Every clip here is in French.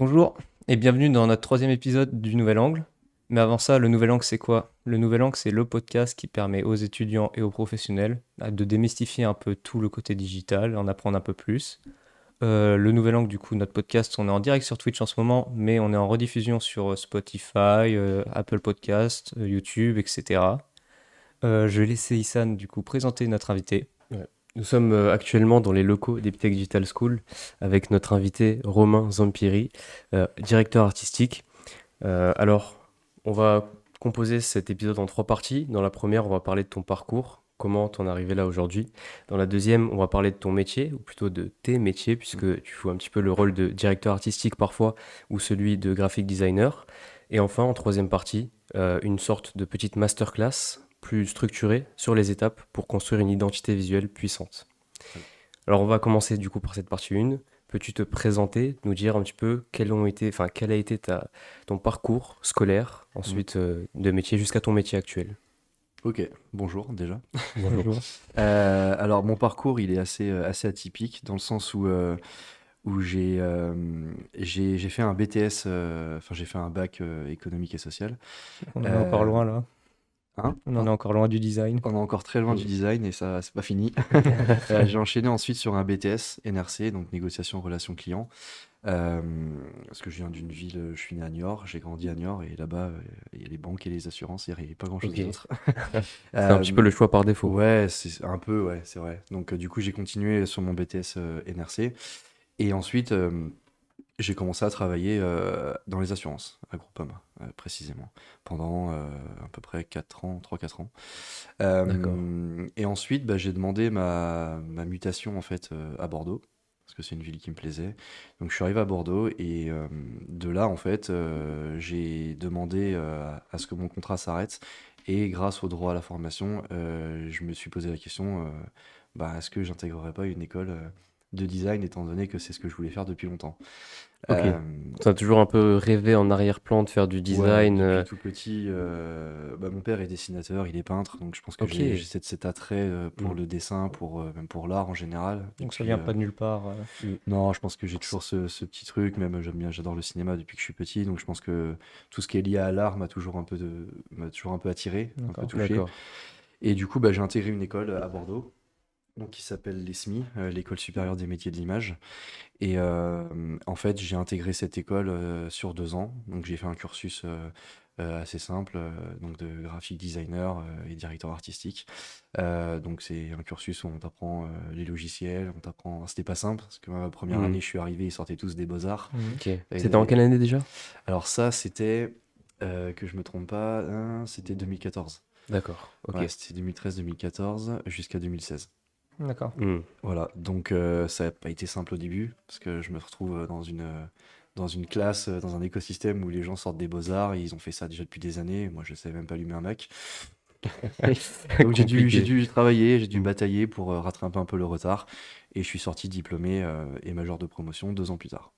Bonjour et bienvenue dans notre troisième épisode du Nouvel Angle. Mais avant ça, le Nouvel Angle, c'est quoi? Le Nouvel Angle, c'est le podcast qui permet aux étudiants et aux professionnels de démystifier un peu tout le côté digital, en apprendre un peu plus. Le Nouvel Angle, du coup, notre podcast, on est en direct sur Twitch en ce moment, mais on est en rediffusion sur Spotify, Apple Podcast, YouTube, etc. Je vais laisser Issam, du coup, présenter notre invité. Ouais. Nous sommes actuellement dans les locaux d'Epitech Digital School avec notre invité Romain Zampiri, directeur artistique. Alors, on va composer cet épisode en trois parties. Dans la première, on va parler de ton parcours, comment t'en es arrivé là aujourd'hui. Dans la deuxième, on va parler de ton métier, ou plutôt de tes métiers, puisque tu joues un petit peu le rôle de directeur artistique parfois, ou celui de graphic designer. Et enfin, en troisième partie, une sorte de petite masterclass plus structurée sur les étapes pour construire une identité visuelle puissante. Alors, on va commencer du coup par cette partie 1. Peux-tu te présenter, nous dire un petit peu quel a été ton parcours scolaire, Mm. ensuite de métier jusqu'à ton métier actuel? Ok, bonjour déjà. Bonjour. Bonjour. Alors mon parcours il est assez atypique dans le sens où j'ai fait un BTS, enfin j'ai fait un bac économique et social. On en est encore Euh, loin là. hein On en est Ah, encore loin du design. on est encore très loin du design et ça c'est pas fini. J'ai enchaîné ensuite sur un BTS NRC, donc négociation relations clients. Euh, Parce que je viens d'une ville, je suis né à Niort, j'ai grandi à Niort et là-bas il y a les banques et les assurances, il n'y a pas grand-chose Ok. d'autre. C'est un petit peu Euh, le choix par défaut. Ouais, c'est un peu, ouais, c'est vrai. Donc, du coup, j'ai continué sur mon BTS NRC. Et ensuite, j'ai commencé à travailler dans les assurances, à Groupama, précisément, pendant à peu près 4 ans, 3-4 ans. D'accord. Et ensuite, bah, j'ai demandé ma mutation, en fait, à Bordeaux, parce que c'est une ville qui me plaisait. Donc, je suis arrivé à Bordeaux et de là, en fait, j'ai demandé à ce que mon contrat s'arrête. Et grâce au droit à la formation, je me suis posé la question, bah, est-ce que j'intégrerais pas une école de design, étant donné que c'est ce que je voulais faire depuis longtemps. Ok. Euh, Tu as toujours un peu rêvé en arrière-plan de faire du ouais, design. depuis tout petit, bah, mon père est dessinateur, il est peintre, donc je pense que Ok. j'ai cet attrait pour Hmm. le dessin, même pour l'art en général. Et Donc ça puis, vient pas de nulle part. non, je pense que j'ai toujours ce petit truc, même j'adore le cinéma depuis que je suis petit, donc je pense que tout ce qui est lié à l'art m'a toujours un peu attiré, un peu D'accord. touché. D'accord. Et du coup, bah, j'ai intégré une école à Bordeaux, donc, qui s'appelle l'ESMI, l'École supérieure des métiers de l'image. Et en fait, j'ai intégré cette école sur 2 ans. Donc, j'ai fait un cursus assez simple, donc de graphic designer et directeur artistique. Donc, c'est un cursus où on t'apprend les logiciels, on t'apprend. C'était pas simple parce que ma première Hmm. année, je suis arrivé, ils sortaient tous des beaux-arts. Mhm. Ok. Et C'était en quelle année déjà? alors ça, c'était que je me trompe pas, hein, c'était 2014. D'accord. Ok. Ouais, c'était 2013-2014 jusqu'à 2016. D'accord. Hmm. Voilà, donc ça n'a pas été simple au début, parce que je me retrouve dans une classe, dans un écosystème où les gens sortent des beaux-arts, et ils ont fait ça déjà depuis des années, moi je ne savais même pas allumer un Mac. Donc j'ai Compliqué. dû travailler, j'ai dû Hmm. batailler pour rattraper un peu le retard, et je suis sorti diplômé et major de promotion 2 ans plus tard.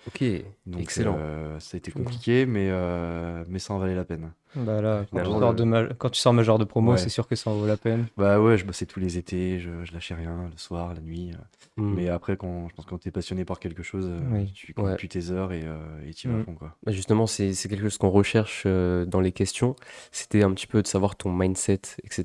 Ok. Donc Excellent. ça a été Tu- compliqué, mais ça en valait la peine. Bah là, quand tu Finalement, Alors, sors quand tu sors major de promo, c'est ouais. sûr que ça en vaut la peine. Bah ouais, je bossais tous les étés, je lâchais rien, le soir, la nuit. hmm. Mais après, je pense que quand t'es passionné par quelque chose, Oui. tu comptes Ouais. plus tes heures et t'y vas à Mhm. fond, quoi. Bah, justement, c'est quelque chose qu'on recherche dans les questions. C'était un petit peu de savoir ton mindset, etc.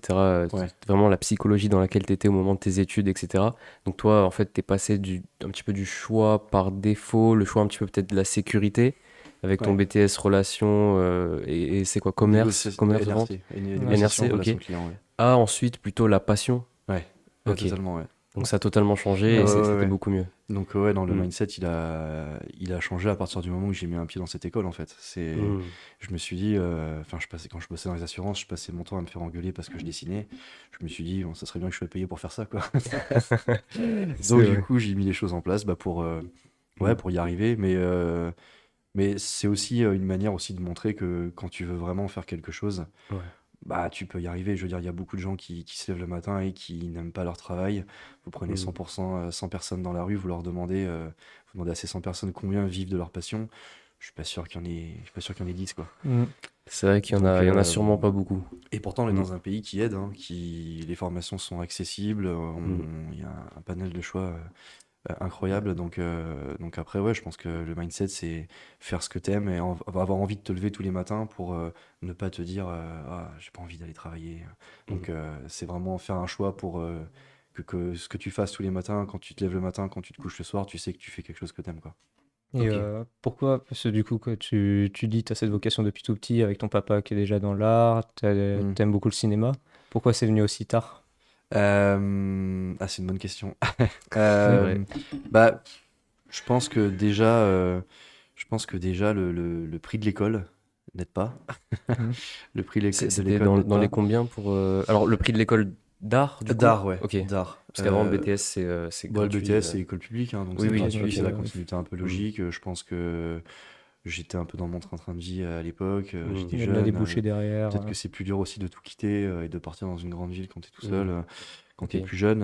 Ouais, Vraiment la psychologie dans laquelle tu étais au moment de tes études, etc. Donc toi, en fait, tu es passé un petit peu du choix par défaut, le choix un petit peu peut-être de la sécurité, avec ton ouais. BTS relations, et c'est quoi, commerce, vente? NRC, négociation, NRC, ok. relation client, ouais. Ah, ensuite, plutôt la passion. Ouais, ouais, Ok. totalement, ouais. Donc ça a totalement changé Ouais, et ouais, ouais, c'était ouais. beaucoup mieux. Donc ouais, dans le Hmm. mindset, il a changé à partir du moment où j'ai mis un pied dans cette école, en fait. Hmm. Je me suis dit, enfin, quand je bossais dans les assurances, je passais mon temps à me faire engueuler parce que je dessinais. Je me suis dit, bon, ça serait bien que je sois payé pour faire ça, quoi. C'est Donc du vrai. coup, j'ai mis les choses en place, bah, ouais, Hmm. pour y arriver, mais c'est aussi une manière aussi de montrer que quand tu veux vraiment faire quelque chose, Ouais. bah tu peux y arriver. Je veux dire, il y a beaucoup de gens qui se lèvent le matin et qui n'aiment pas leur travail. Vous prenez Hmm. 100%, 100 personnes dans la rue, vous demandez à ces 100 personnes combien vivent de leur passion. Je suis pas sûr qu'il y en ait 10, quoi. Mhm. C'est vrai Donc, il y en a sûrement pas beaucoup. et pourtant, on est Hmm. dans un pays qui aide, hein, les formations sont accessibles, Hmm. il y a un panel de choix incroyable. Donc après, ouais, je pense que le mindset, c'est faire ce que t'aimes et avoir envie de te lever tous les matins pour ne pas te dire ah, j'ai pas envie d'aller travailler. Donc c'est vraiment faire un choix pour que ce que tu fasses tous les matins, quand tu te lèves le matin, quand tu te couches le soir, tu sais que tu fais quelque chose que t'aimes, quoi. Et Ok. pourquoi? Parce que du coup, que tu dis tu as cette vocation depuis tout petit avec ton papa qui est déjà dans l'art, Mm. t'aimes beaucoup le cinéma. Pourquoi c'est venu aussi tard? Ah, c'est une bonne question. C'est vrai. Euh, bah, je pense que déjà, le prix de l'école n'aide pas. Mhm. Le prix de C'était l'école n'aide dans les pas. combien pour... Alors, le prix de l'école d'art, du coup? D'art, ouais, Ok. d'art. Parce qu'avant, le BTS, c'est Bon, le gratuit. BTS, c'est école publique, hein, donc Oui, c'est oui, Ok, gratuit, c'est ok. la ouais. continuité un peu Hmm. logique. Je pense que j'étais un peu dans mon train-train de vie à l'époque. Hmm. J'étais Il y a de la jeune. débouchée derrière. Peut-être que c'est plus dur aussi de tout quitter et de partir dans une grande ville quand t'es tout Hmm. seul, quand t'es Ok. plus jeune.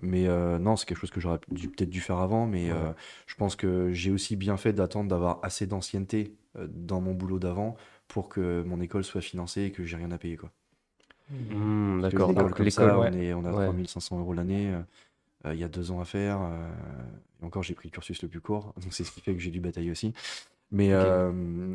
Mais non, c'est quelque chose que j'aurais peut-être dû faire avant. Mais Ouais. je pense que j'ai aussi bien fait d'attendre d'avoir assez d'ancienneté dans mon boulot d'avant pour que mon école soit financée et que j'ai rien à payer, quoi. Parce qu'une D'accord. école Donc, comme ça, l'école... Ouais. on a Ouais. 3 500 € l'année. Il y a 2 ans à faire. Et encore, j'ai pris le cursus le plus court. Donc, c'est ce qui fait que j'ai dû batailler aussi. Mais Ok.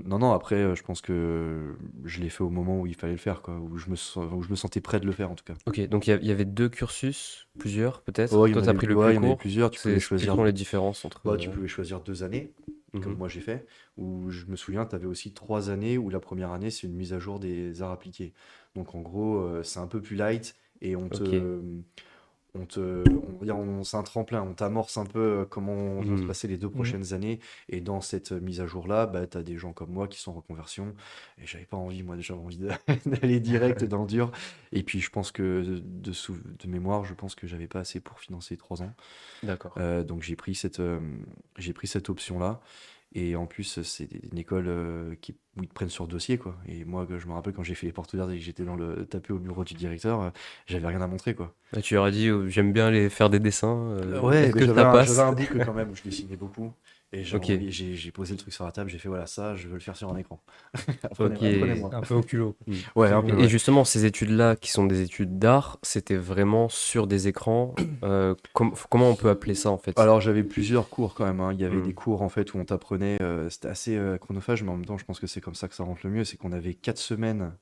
non, non, après, je pense que je l'ai fait au moment où il fallait le faire, quoi. Où je me sentais prêt de le faire, en tout cas. Ok. Donc, il y avait deux cursus, plusieurs, Oh, peut-être. Toi, tu as pris le plus ouais, il y en avait court. plusieurs. Tu pouvais Quelles choisir. sont les différences entre... Ouais, tu pouvais choisir 2 années, comme Mhm. moi j'ai fait. Ou je me souviens, tu avais aussi 3 années où la première année, c'est une mise à jour des arts appliqués. Donc, en gros, c'est un peu plus light et Ok. on va dire, c'est un tremplin, on t'amorce un peu comment vont se Mhm. passer les deux Mhm. prochaines années. Et dans cette mise à jour-là, bah, tu as des gens comme moi qui sont en reconversion. Et j'avais pas envie, moi, j'avais envie d'aller direct dans le dur. Et puis, je pense que de mémoire, je pense que j'avais pas assez pour financer 3 ans. D'accord. Donc, j'ai pris cette option-là. Et en plus, c'est une école où ils te prennent sur dossier, quoi. Et moi, je me rappelle quand j'ai fait les portes ouvertes et que j'étais tapé au bureau du directeur, j'avais rien à montrer, quoi. Là, tu aurais dit, j'aime bien faire des dessins. Ouais, Est-ce mais que ça j'avais passe? un book quand même où je dessinais beaucoup. Et Ok. j'ai posé le truc sur la table, j'ai fait voilà, ça, je veux le faire sur un écran. Ok. Apprenez-moi. Un peu au culot. Hmm. Ouais, un peu, Et ouais. justement, ces études-là, qui sont des études d'art, c'était vraiment sur des écrans. Comment on peut appeler ça en fait? Alors, j'avais plusieurs cours quand même, hein. Il y avait Hmm. des cours en fait où on t'apprenait, c'était assez chronophage, mais en même temps, je pense que c'est comme ça que ça rentre le mieux. C'est qu'on avait 4 semaines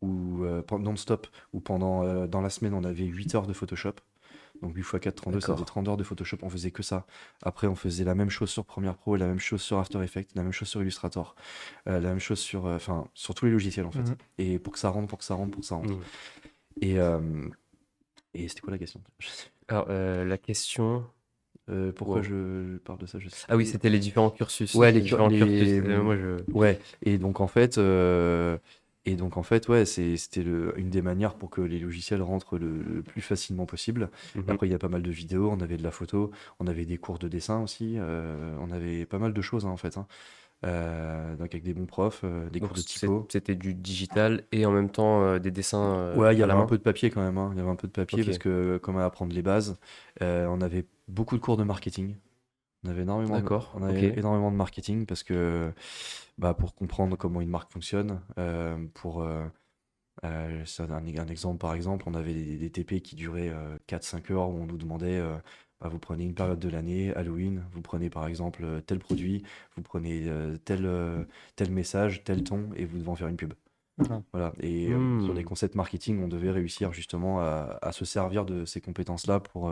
non-stop, où dans la semaine, on avait 8 heures de Photoshop. Donc 8 x 4, 32, ça faisait D'accord. 30 heures de Photoshop, on faisait que ça. Après, on faisait la même chose sur Premiere Pro, la même chose sur After Effects, la même chose sur Illustrator, la même chose sur tous les logiciels en fait. Mhm. Et pour que ça rentre, pour que ça rentre, pour que ça rentre. Hmm. Et, c'était quoi la question? Alors, la question. Pourquoi Wow. je parle de ça, je sais Ah oui, plus. c'était les différents cursus. Ouais, Les différents cursus. les. Moi, je. Ouais, et donc en fait, ouais, c'était une des manières pour que les logiciels rentrent le plus facilement possible. Mhm. Après, il y a pas mal de vidéos, on avait de la photo, on avait des cours de dessin aussi, on avait pas mal de choses hein, en fait, hein. Donc avec des bons profs, des Donc, cours de typo. c'était du digital et en même temps des dessins Ouais, il y à avait la un main. peu de papier quand même, hein. Il y avait un peu de papier Ok. parce que comme à apprendre les bases, on avait beaucoup de cours de marketing. D'accord. On Ok. avait énormément de marketing parce que bah, pour comprendre comment une marque fonctionne, c'est un exemple par exemple, on avait des TP qui duraient 4-5 heures où on nous demandait bah, vous prenez une période de l'année, Halloween, vous prenez par exemple tel produit, vous prenez tel message, tel ton et vous devez en faire une pub. Voilà. Voilà. Et sur des Hmm. concepts marketing, on devait réussir justement à se servir de ces compétences-là pour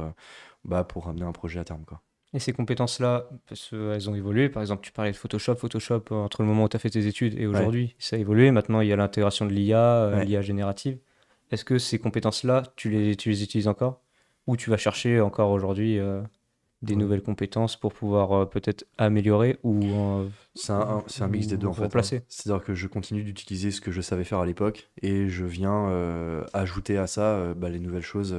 amener un projet à terme, quoi. Et ces compétences-là, parce qu'elles ont évolué. Par exemple, tu parlais de Photoshop. Photoshop, entre le moment où tu as fait tes études et Ouais, aujourd'hui, ça a évolué. Maintenant, il y a l'intégration de l'IA, ouais. l'IA générative. Est-ce que ces compétences-là, tu les utilises encore? Ou tu vas chercher encore aujourd'hui des Ouais. nouvelles compétences pour pouvoir peut-être améliorer C'est un mix des deux ou en fait, hein. remplacer? C'est-à-dire que je continue d'utiliser ce que je savais faire à l'époque et je viens ajouter à ça les nouvelles choses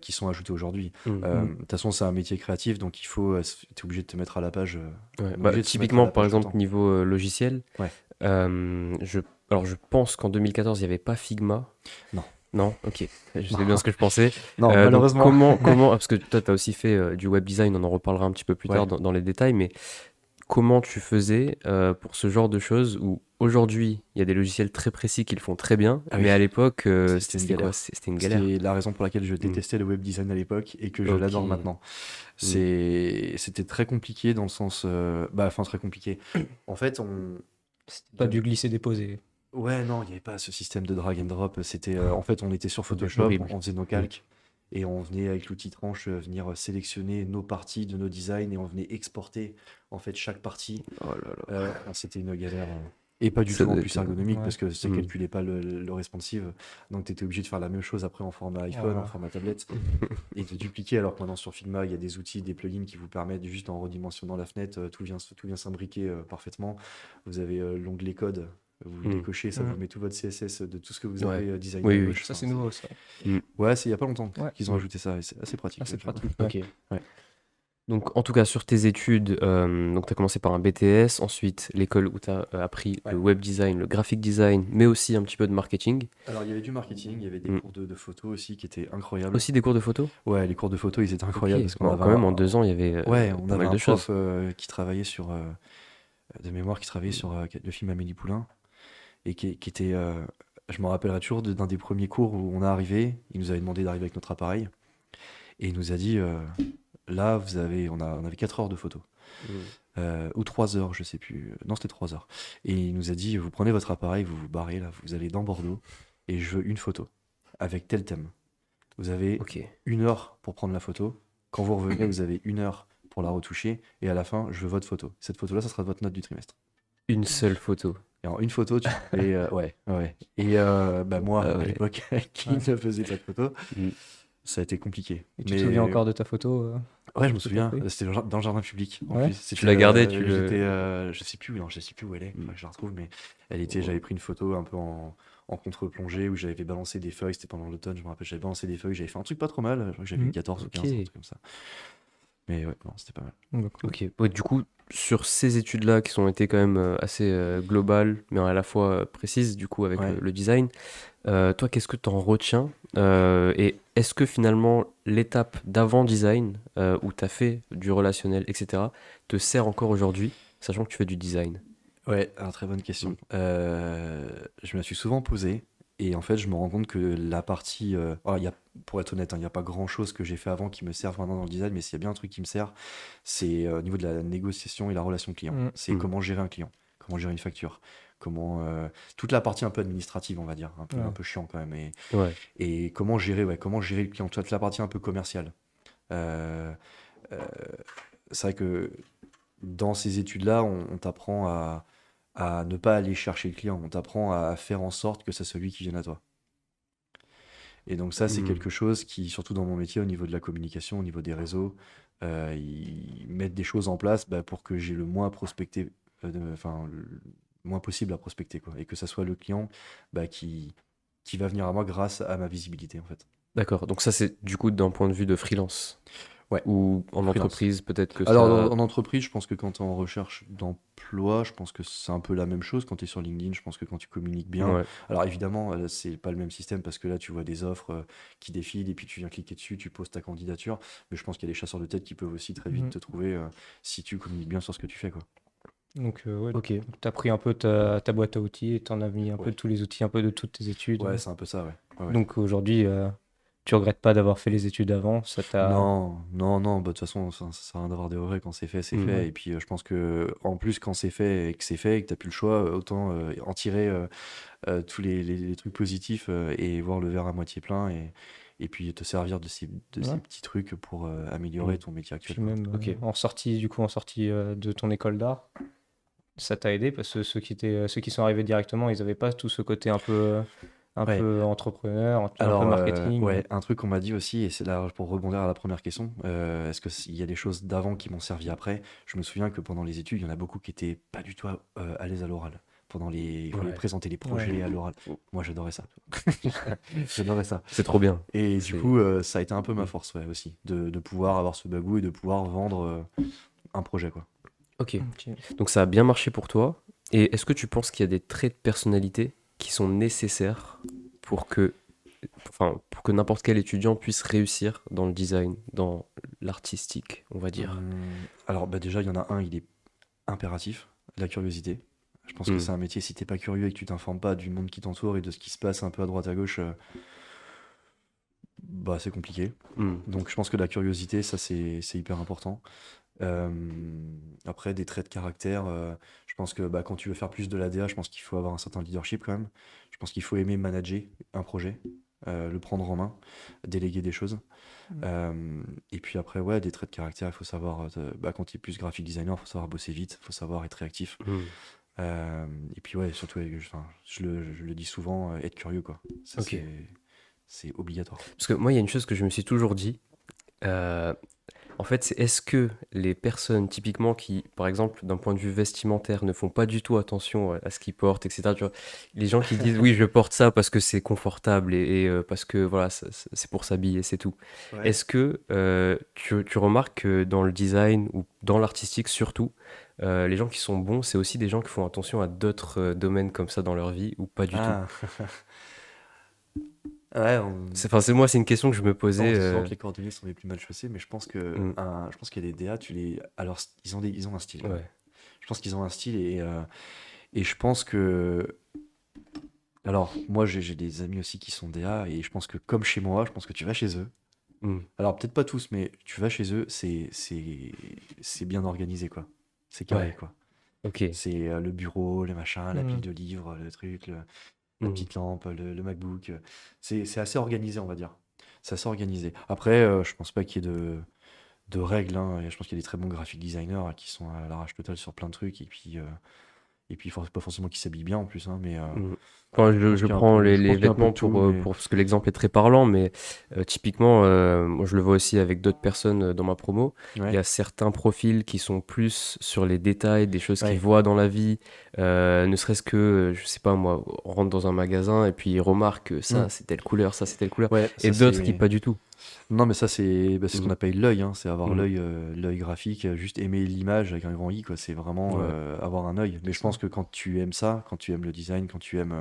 qui sont ajoutées aujourd'hui. Hmm. De toute façon, c'est un métier créatif, donc t'es obligé de te mettre à la page. Ouais. On est Bah, obligé de se mettre à typiquement, la par page tout le exemple, temps. niveau logiciel, Ouais. alors je pense qu'en 2014, il n'y avait pas Figma. Non. Non, ok, je sais bien ce que je pensais. Non, Donc malheureusement. parce que toi, tu as aussi fait du web design, on en reparlera un petit peu plus Ouais. tard dans les détails, mais comment tu faisais pour ce genre de choses où aujourd'hui, il y a des logiciels très précis qui le font très bien, Ah mais oui. à l'époque, C'était une c'était quoi? galère. C'était une galère. C'était la raison pour laquelle je détestais le web design à l'époque et que je Ok. l'adore maintenant. C'était très compliqué dans le sens. Enfin, très compliqué. En fait, C'était pas du glisser-déposer. Ouais, non, il n'y avait pas ce système de drag and drop. C'était, en fait, on était sur Photoshop, horrible. on faisait nos calques et on venait avec l'outil tranche venir sélectionner nos parties de nos designs et on venait exporter en fait chaque partie. Oh là là. C'était une galère. Et pas du Ça tout en doit plus être- ergonomique Ouais. parce que ça Mm. calculait pas le responsive. Donc tu étais obligé de faire la même chose après en format iPhone, Voilà. en format tablette et de dupliquer. Alors que maintenant sur Figma, il y a des outils, des plugins qui vous permettent juste en redimensionnant la fenêtre, tout vient s'imbriquer parfaitement. Vous avez l'onglet code, vous décochez, ça vous met tout votre CSS de tout ce que vous Ouais. avez designé Oui, à oui. gauche. Ça, Enfin, c'est nouveau, ça. Ouais, c'est il y a pas longtemps Ouais. qu'ils ont ajouté ça et c'est assez pratique. Ah, c'est j'avoue. pratique. Ok. Ouais. Donc, en tout cas, sur tes études, donc tu as commencé par un BTS, ensuite l'école où tu as appris Ouais. le web design, le graphic design, mais aussi un petit peu de marketing. Alors il y avait du marketing, il y avait des Mm. cours de photo aussi qui étaient incroyables. Aussi des cours de photo? Ouais, les cours de photo, ils étaient incroyables Ok. parce qu'on Bon, avait quand même, en 2 ans, il y avait Ouais, on pas avait mal un de choses. prof qui travaillait sur, de mémoire, qui travaillait sur le film Amélie Poulain et qui était, je me rappellerai toujours d'un des premiers cours où on est arrivé, il nous avait demandé d'arriver avec notre appareil et il nous a dit, là, on avait 4 heures de photo. Ou 3 heures, je sais plus. Non, c'était 3 heures. Et il nous a dit, vous prenez votre appareil, vous vous barrez là, vous allez dans Bordeaux et je veux une photo avec tel thème. Vous avez Ok. 1 heure pour prendre la photo. Quand vous revenez, vous avez 1 heure pour la retoucher. Et à la fin, je veux votre photo. Cette photo-là, ça sera votre note du trimestre. Une seule photo. Et en une photo, tu fais. Ouais. Et moi, Ah à ouais. l'époque, qui Ouais. ne faisait pas de photo, Mm. ça a été compliqué. Et tu te souviens encore de ta photo Ouais, je me que t'as souviens. pris C'était dans le jardin public. En Ouais. plus, c'était, l'as gardée, tu le- j'étais, je sais plus, non, je sais plus où elle est. Faudrait que je la retrouve, mais j'avais pris une photo un peu en contre-plongée où j'avais balancé des feuilles. C'était pendant l'automne, je me rappelle. J'avais balancé des feuilles. J'avais fait un truc pas trop mal. Je crois que j'avais Mhm. 14 ou 15, Ok. un truc comme ça. Mais ouais, non, c'était pas mal. Donc, Ok. Ouais, du coup, sur ces études-là qui ont été quand même assez globales, mais à la fois précises, du coup, avec Ouais. le design, toi, qu'est-ce que tu en retiens? Et est-ce que finalement, l'étape d'avant design, où tu as fait du relationnel, etc., te sert encore aujourd'hui, sachant que tu fais du design? Ouais, alors, très bonne question. Je me la suis souvent posée et en fait, je me rends compte que la partie. Alors, pour être honnête, il n'y a pas grand-chose que j'ai fait avant qui me serve maintenant dans le design, mais s'il y a bien un truc qui me sert, c'est au niveau de la négociation et la relation client. Mm. C'est comment gérer un client, comment gérer une facture, toute la partie un peu administrative, on va dire, Ouais. un peu chiant quand même, Ouais. et comment gérer le client, toute la partie un peu commerciale. Euh, euh, c'est vrai que dans ces études-là, on t'apprend à ne pas aller chercher le client. On t'apprend à faire en sorte que c'est celui qui vienne à toi. Et donc ça, c'est Mm. quelque chose qui, surtout dans mon métier, au niveau de la communication, au niveau des réseaux, ils mettent des choses en place pour que j'ai le moins à prospecter, le moins possible à prospecter, quoi. Et que ça soit le client qui va venir à moi grâce à ma visibilité, en fait. D'accord. Donc ça, c'est du coup d'un point de vue de freelance. Ouais. Ou en Freelance. entreprise, peut-être que Alors, ça... en entreprise, je pense que quand tu es en recherche d'emploi, je pense que c'est un peu la même chose. Quand tu es sur LinkedIn, je pense que quand tu communiques bien. Ouais. Alors, évidemment, c'est pas le même système parce que là, tu vois des offres qui défilent et puis tu viens cliquer dessus, tu poses ta candidature. Mais je pense qu'il y a des chasseurs de tête qui peuvent aussi très vite Mhm. te trouver si tu communiques bien sur ce que tu fais, quoi. Donc, ouais, Ok. tu as pris un peu ta boîte à outils et tu en as mis un peu Ouais. de tous les outils, un peu de toutes tes études. Ouais, c'est un peu ça, ouais. Ouais. Donc aujourd'hui, tu regrettes pas d'avoir fait les études avant, ça t'a... Non, de toute façon, ça sert à rien d'avoir des regrets quand c'est fait, c'est Mhm. fait. Et puis, je pense que, en plus, quand c'est fait et que tu n'as plus le choix, autant en tirer tous les trucs positifs et voir le verre à moitié plein et puis te servir de ces Ouais. petits trucs pour améliorer Mhm. ton métier actuel, Puis quoi. même Ok. en sortie de ton école d'art, ça t'a aidé parce que ceux qui sont arrivés directement, ils n'avaient pas tout ce côté un peu Ouais. entrepreneur, un Alors, peu marketing. ouais, un truc qu'on m'a dit aussi, et c'est là pour rebondir à la première question, est-ce qu'il y a des choses d'avant qui m'ont servi après? Je me souviens que pendant les études, il y en a beaucoup qui étaient pas du tout à l'aise à l'oral. Il fallait Ouais. présenter les projets à l'oral. Moi, j'adorais ça. J'adorais ça. C'est trop bien. Et C'est- du coup, ça a été un peu ma force, ouais, aussi, de pouvoir avoir ce bagou et de pouvoir vendre un projet, quoi. Ok. Ok. Donc ça a bien marché pour toi. Et est-ce que tu penses qu'il y a des traits de personnalité qui sont nécessaires pour que, pour que n'importe quel étudiant puisse réussir dans le design, dans l'artistique, on va dire? Alors, déjà, il y en a un, il est impératif, la curiosité. Je pense que c'est un métier, si t'es pas curieux et que tu t'informes pas du monde qui t'entoure et de ce qui se passe un peu à droite à gauche, bah c'est compliqué. Donc je pense que la curiosité, ça c'est hyper important. Euh, Après, des traits de caractère, je pense que bah, quand tu veux faire plus de l'ADA, je pense qu'il faut avoir un certain leadership quand même. Je pense qu'il faut aimer manager un projet, le prendre en main, déléguer des choses. Et puis après, ouais, des traits de caractère, il faut savoir, bah, quand tu es plus graphic designer, il faut savoir bosser vite, il faut savoir être réactif. Et puis ouais, surtout, je le dis souvent, être curieux, quoi. Ça, Ok. c'est obligatoire. Parce que moi, il y a une chose que je me suis toujours dit. euh, En fait, c'est est-ce que les personnes typiquement qui, par exemple, d'un point de vue vestimentaire, ne font pas du tout attention à ce qu'ils portent, etc. Tu vois, les gens qui disent oui, je porte ça parce que c'est confortable et parce que voilà, c'est pour s'habiller, c'est tout. Ouais. Est-ce que tu remarques que dans le design ou dans l'artistique surtout, les gens qui sont bons, c'est aussi des gens qui font attention à d'autres domaines comme ça dans leur vie ou pas du tout? Ah, ouais, Enfin, c'est moi, c'est une question que je me on posais. dit souvent que les cordonniers sont les plus mal chaussés, mais je pense que Hmm, je pense qu'il y a des DA, alors ils ont un style. ouais. Je pense qu'ils ont un style et je pense que, alors moi j'ai des amis aussi qui sont DA et je pense que comme chez moi, je pense que tu vas chez eux. Hmm, Alors peut-être pas tous, mais tu vas chez eux, c'est bien organisé quoi. C'est carré ouais. quoi. Ok. C'est le bureau, le machin, la pile Mm. de livres, le truc, la Hmm, petite lampe, le MacBook. C'est assez organisé, on va dire. C'est assez organisé. Après, je pense pas qu'il y ait de règles, hein. Je pense qu'il y a des très bons graphic designers qui sont à l'arrache totale sur plein de trucs. Et puis pas forcément qu'ils s'habillent bien en plus, hein, mais Mm. Enfin, je pense je qu'il y a un prends peu, je les pense qu'il y a un peu de vêtements tout, mais parce que l'exemple est très parlant, mais typiquement, moi je le vois aussi avec d'autres personnes dans ma promo. Il y ouais, a certains profils qui sont plus sur les détails, des choses qu'ils ouais. voient dans la vie, ne serait-ce que, je sais pas moi, on rentre dans un magasin et puis ils remarquent que Hmm. ça c'est telle couleur, ça c'est telle couleur, Ouais, et ça d'autres qui c'est. pas du tout. Non, mais ça c'est ce qu'on Mm. appelle l'œil, hein. C'est avoir Mm. l'œil graphique, juste aimer l'image avec un grand I, quoi. C'est vraiment Ouais. avoir un œil. Mais je Ça. pense que quand tu aimes ça, quand tu aimes le design, quand tu aimes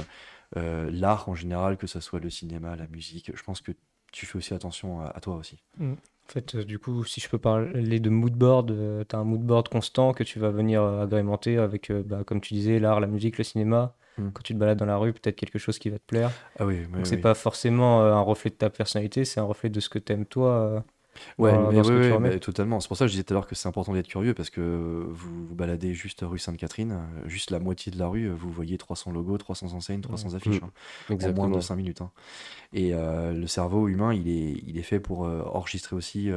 l'art en général, que ce soit le cinéma, la musique, je pense que tu fais aussi attention à toi aussi. Mm. En fait, du coup, si je peux parler de mood board, tu as un mood board constant que tu vas venir agrémenter avec, bah, comme tu disais, l'art, la musique, le cinéma. Hmm. Quand tu te balades dans la rue, peut-être quelque chose qui va te plaire. Ah oui, oui, Donc, c'est oui. pas forcément un reflet de ta personnalité, c'est un reflet de ce que t'aimes toi Ouais, mais dans ce oui, que tu oui, remets. bah, totalement. C'est pour ça que je disais tout à l'heure que c'est important d'être curieux parce que vous baladez juste rue Sainte-Catherine, juste la moitié de la rue, vous voyez 300 logos, 300 enseignes, 300 Mm. affiches, hein, en moins de Exactement. 5 minutes, hein. Et le cerveau humain, il est fait pour enregistrer aussi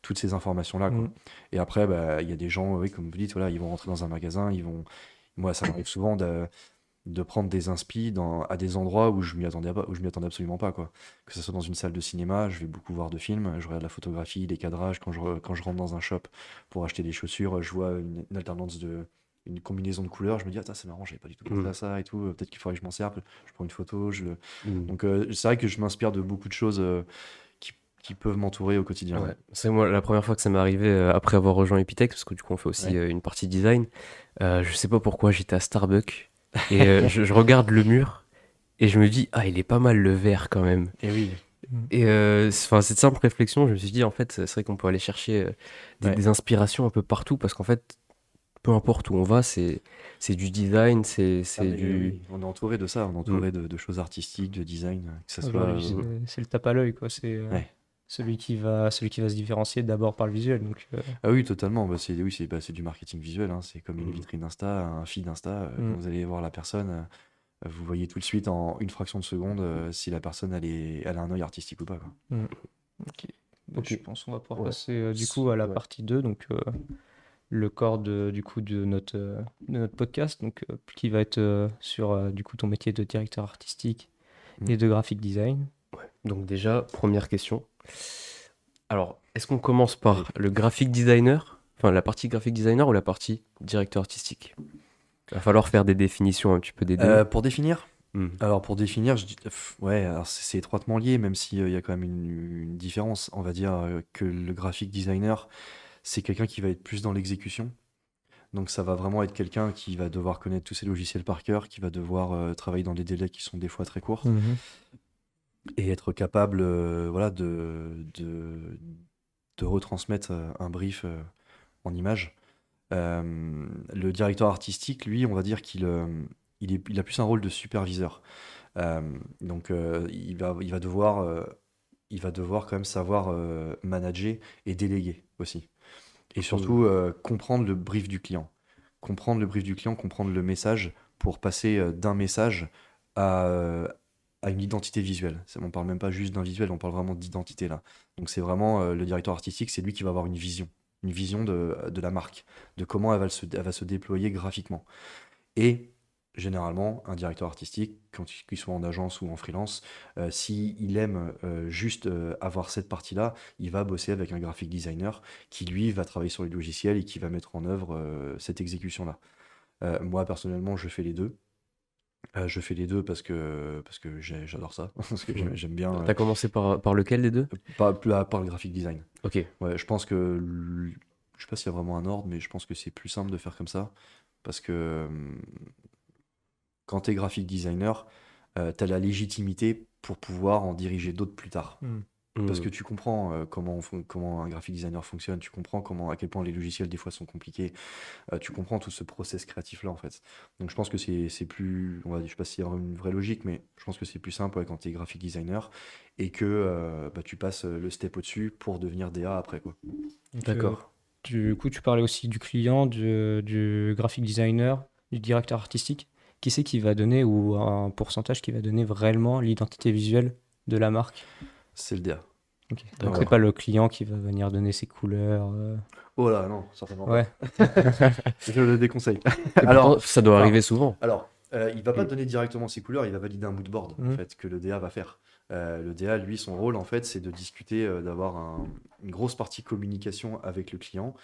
toutes ces informations-là, quoi. Mm. Et après, bah, il y a des gens, oui, comme vous dites, voilà, ils vont rentrer dans un magasin, moi, ça m'arrive souvent de prendre des inspi à des endroits où je m'y attendais pas, où je m'y attendais absolument pas, quoi. Que ce soit dans une salle de cinéma, je vais beaucoup voir de films, je regarde la photographie, les cadrages, quand je rentre dans un shop pour acheter des chaussures, je vois une alternance une combinaison de couleurs, je me dis, ah, c'est marrant, j'avais pas du tout pensé Mm. à ça et tout, peut-être qu'il faudrait que je m'en serve, je prends une photo, Mm. donc c'est vrai que je m'inspire de beaucoup de choses qui, qui peuvent m'entourer au quotidien, ouais. Ouais, c'est moi la première fois que ça m'est arrivé après avoir rejoint Epitech, parce que du coup on fait aussi Ouais. une partie design. Je sais pas pourquoi j'étais à Starbucks et je regarde le mur et je me dis ah il est pas mal le vert quand même. Et oui, Mm. Et enfin cette simple réflexion, je me suis dit en fait c'est vrai qu'on peut aller chercher ouais. des inspirations un peu partout parce qu'en fait peu importe où on va c'est du design, Ah, c'est mais du oui, on est entouré de ça, on est Mm. entouré de choses artistiques, de design, que ça soit. Aujourd'hui, c'est le tape à l'œil, quoi. C'est Ouais. celui qui va se différencier d'abord par le visuel. Donc, Ah oui, totalement. Bah, c'est du marketing visuel, hein. C'est comme une Mm. vitrine Insta, un feed Insta. Quand mm. vous allez voir la personne, vous voyez tout de suite en une fraction de seconde si la personne elle a un œil artistique ou pas, quoi. Mm. Ok. Bah, Ok. je pense qu'on va pouvoir Ouais. passer du coup à la Ouais. partie 2, donc le corps du coup de notre podcast, donc qui va être sur du coup ton métier de directeur artistique Mm. et de graphic design. Donc déjà première question. Alors, est-ce qu'on commence par le graphic designer, enfin la partie graphic designer ou la partie directeur artistique? Il va falloir faire des définitions un petit peu des deux. Pour définir, Hmm. alors pour définir, ouais, alors c'est étroitement lié, même s'il y a quand même une différence. On va dire que le graphic designer, c'est quelqu'un qui va être plus dans l'exécution. Donc ça va vraiment être quelqu'un qui va devoir connaître tous ces logiciels par cœur, qui va devoir travailler dans des délais qui sont des fois très courts Mhm. et être capable voilà, de retransmettre un brief en image. Le directeur artistique, lui, on va dire il a plus un rôle de superviseur. Donc, il va devoir quand même savoir manager et déléguer aussi. Et surtout, comprendre le brief du client. Comprendre le brief du client, comprendre le message pour passer d'un message à, euh, à une identité visuelle. On parle même pas juste d'un visuel, on parle vraiment d'identité là. Donc c'est vraiment le directeur artistique, c'est lui qui va avoir une vision de la marque, de comment elle va se déployer graphiquement. Et généralement, un directeur artistique, qu'il soit en agence ou en freelance, s'il aime juste avoir cette partie-là, il va bosser avec un graphic designer qui, lui, va travailler sur les logiciels et qui va mettre en œuvre cette exécution-là. Moi, personnellement, je fais les deux. Je fais les deux parce que j'adore ça, parce que j'aime bien, T'as commencé par lequel des deux? par le graphic design. Ok. Ouais, je sais pas s'il y a vraiment un ordre, mais je pense que c'est plus simple de faire comme ça, parce que quand tu es graphic designer, tu as la légitimité pour pouvoir en diriger d'autres plus tard. Parce que tu comprends comment un graphic designer fonctionne, tu comprends à quel point les logiciels des fois sont compliqués, tu comprends tout ce process créatif-là en fait. Donc je pense que c'est plus, je sais pas s'il y a une vraie logique, mais je pense que c'est plus simple quand tu es graphic designer et que tu passes le step au-dessus pour devenir DA après quoi. Donc, D'accord. du coup, tu parlais aussi du client, du graphic designer, du directeur artistique. Qui c'est qui va donner, ou un pourcentage qui va donner vraiment l'identité visuelle de la marque? C'est le DA. Ok. Donc D'accord. c'est pas le client qui va venir donner ses couleurs. Oh là, non, certainement pas. Ouais. Je le déconseille. Et Alors, pourtant, ça doit enfin, arriver souvent. Alors, il va pas donner directement ses couleurs, il va valider un mood board en Mhm. fait que le DA va faire. Le DA, lui, son rôle en fait, c'est de discuter, d'avoir une grosse partie communication avec le client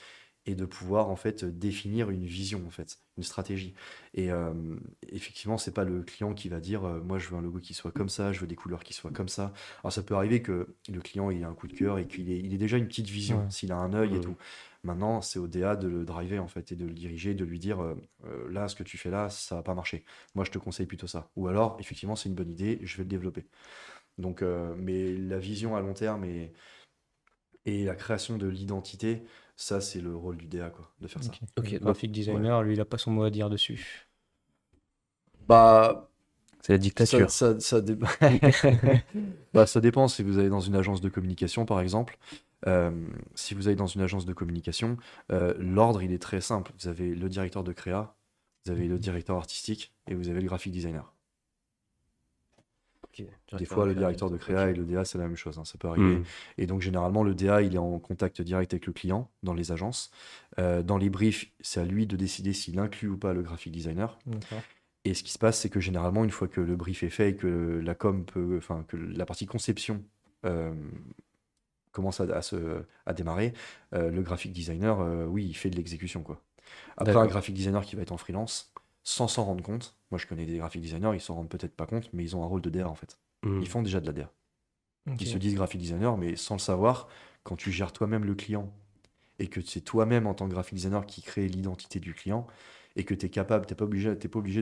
et de pouvoir en fait définir une vision en fait, une stratégie. Et effectivement, c'est pas le client qui va dire moi je veux un logo qui soit comme ça, je veux des couleurs qui soient comme ça. Alors ça peut arriver que le client il ait un coup de cœur et il ait déjà une petite vision, Ouais. s'il a un œil et Mhm. tout. Maintenant, c'est au DA de le driver en fait et de le diriger, de lui dire là ce que tu fais là, ça va pas marcher. Moi je te conseille plutôt ça. Ou alors effectivement c'est une bonne idée, je vais le développer. Donc mais la vision à long terme et la création de l'identité, ça c'est le rôle du DA quoi, de faire ça. Ok. Ok, Le donc, graphic designer, lui, il a pas son mot à dire dessus. Bah, c'est la dictature. bah, ça dépend si vous allez dans une agence de communication, par exemple. Si vous allez dans une agence de communication, l'ordre, il est très simple. Vous avez le directeur de créa, vous avez le directeur artistique et vous avez le graphic designer. Ok. Des fois, le directeur de créa Ok. et le DA, c'est la même chose, hein, ça peut arriver. Mhm. Et donc, généralement, le DA, il est en contact direct avec le client dans les agences. Dans les briefs, c'est à lui de décider s'il inclut ou pas le graphic designer. D'accord. Et ce qui se passe, c'est que généralement, une fois que le brief est fait et que que la partie conception euh, commence à démarrer, le graphic designer, oui, il fait de l'exécution, quoi. Après, un D'accord. graphic designer qui va être en freelance, sans s'en rendre compte, moi je connais des graphic designers, ils s'en rendent peut-être pas compte, mais ils ont un rôle de DA en fait. Mhm. Ils font déjà de la DA. Ok. Ils se disent graphic designer, mais sans le savoir, quand tu gères toi-même le client et que c'est toi-même en tant que graphic designer qui crée l'identité du client et que tu es capable, t'es pas obligé